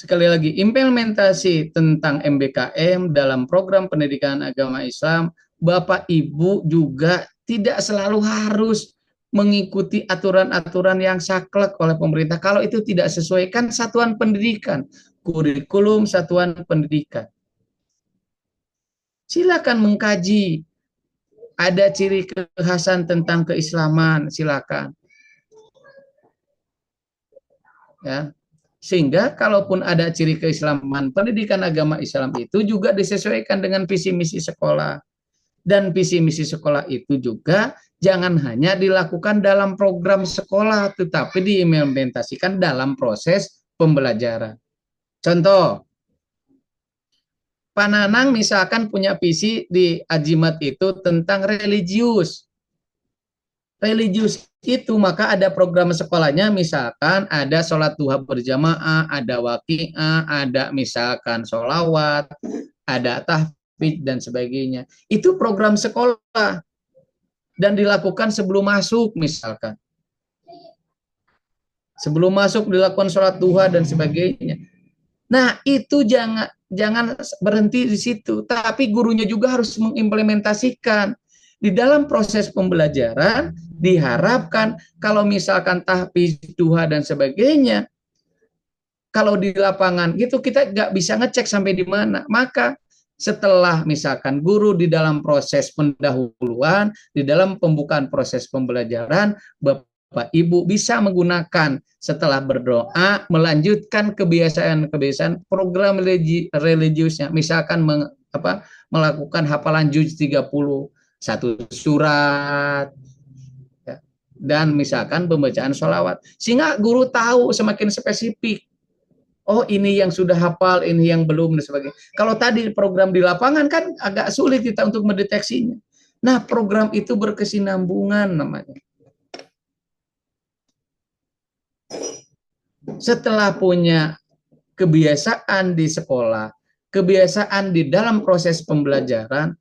sekali lagi, implementasi tentang MBKM dalam program pendidikan agama Islam, Bapak Ibu juga tidak selalu harus mengikuti aturan-aturan yang saklek oleh pemerintah. Kalau itu tidak sesuai, kan satuan pendidikan, kurikulum satuan pendidikan. Silakan mengkaji, ada ciri kekhasan tentang keislaman, silakan. Ya, sehingga kalaupun ada ciri keislaman, pendidikan agama Islam itu juga disesuaikan dengan visi misi sekolah. Dan visi misi sekolah itu juga jangan hanya dilakukan dalam program sekolah, tetapi diimplementasikan dalam proses pembelajaran. Contoh, Pak Nanang misalkan punya visi di Ajimat itu tentang religius. Religius itu maka ada program sekolahnya, misalkan ada sholat duha berjamaah, ada waqiah, ada misalkan sholawat, ada tahfidz dan sebagainya. Itu program sekolah dan dilakukan sebelum masuk misalkan. Sebelum masuk dilakukan sholat duha dan sebagainya. Nah, itu jangan berhenti di situ, tapi gurunya juga harus mengimplementasikan. Di dalam proses pembelajaran diharapkan kalau misalkan tahfidz, duha dan sebagainya, kalau di lapangan gitu kita nggak bisa ngecek sampai di mana. Maka setelah misalkan guru di dalam proses pendahuluan, di dalam pembukaan proses pembelajaran, Bapak Ibu bisa menggunakan setelah berdoa melanjutkan kebiasaan-kebiasaan program religiusnya, misalkan melakukan hafalan juz 30 satu surat, ya, dan misalkan pembacaan sholawat, sehingga guru tahu semakin spesifik. Oh, ini yang sudah hafal, ini yang belum dan sebagainya. Kalau tadi program di lapangan kan agak sulit kita untuk mendeteksinya. Nah, program itu berkesinambungan namanya. Setelah punya kebiasaan di sekolah, kebiasaan di dalam proses pembelajaran,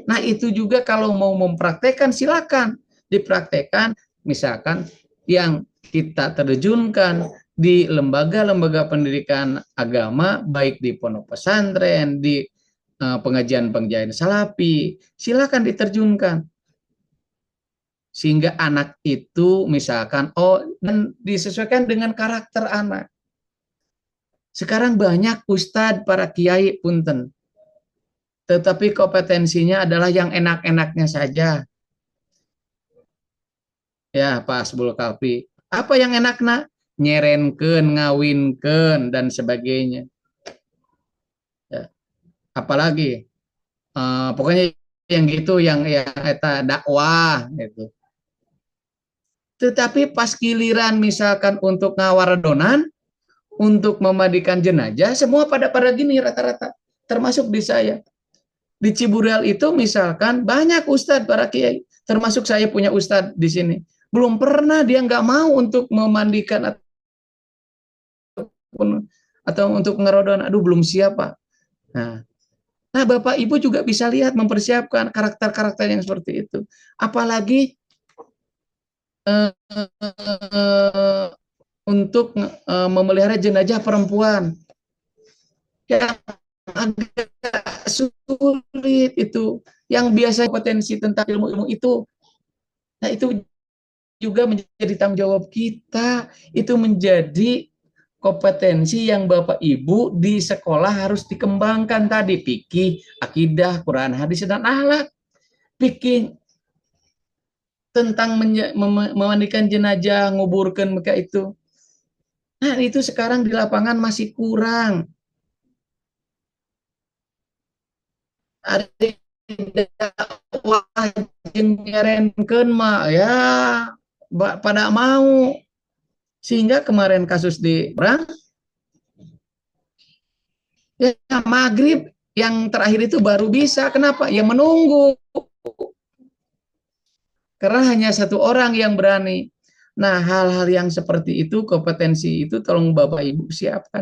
nah itu juga kalau mau mempraktekkan silakan dipraktekkan, misalkan yang kita terjunkan di lembaga-lembaga pendidikan agama, baik di pondok pesantren, di pengajian-pengajian salafi, silakan diterjunkan. Sehingga anak itu misalkan, dan disesuaikan dengan karakter anak. Sekarang banyak ustadz, para kiai punten, tetapi kompetensinya adalah yang enak-enaknya saja. Ya, Pak Asbul Kafi. Apa yang enaknya? Nyerenkeun, ngawinkeun, dan sebagainya. Ya. Apalagi, pokoknya yang gitu, yang eta dakwah gitu. Tetapi pas giliran misalkan untuk ngawaradonan, untuk memandikan jenazah, semua pada gini rata-rata, termasuk di saya. Di Ciburel itu misalkan banyak ustadz, para kiai, termasuk saya punya ustadz di sini. Belum pernah dia nggak mau untuk memandikan atau untuk ngerodon, aduh belum siap Pak. Nah, Bapak Ibu juga bisa lihat mempersiapkan karakter-karakter yang seperti itu. Apalagi untuk memelihara jenazah perempuan yang agak sulit itu, yang biasa potensi tentang ilmu-ilmu itu. Nah, itu juga menjadi tanggung jawab kita, itu menjadi kompetensi yang Bapak Ibu di sekolah harus dikembangkan tadi, fikih, akidah, Quran, hadis dan akhlak. Fikih tentang memandikan jenazah, nguburkan mereka itu. Nah, itu sekarang di lapangan masih kurang. Ada dakwah jeung nyerenkeun mah ya pada mau, sehingga kemarin kasus di Perang ya maghrib yang terakhir itu baru bisa. Kenapa? Ya menunggu, karena hanya satu orang yang berani. Nah, hal-hal yang seperti itu, kompetensi itu tolong Bapak Ibu siapkan.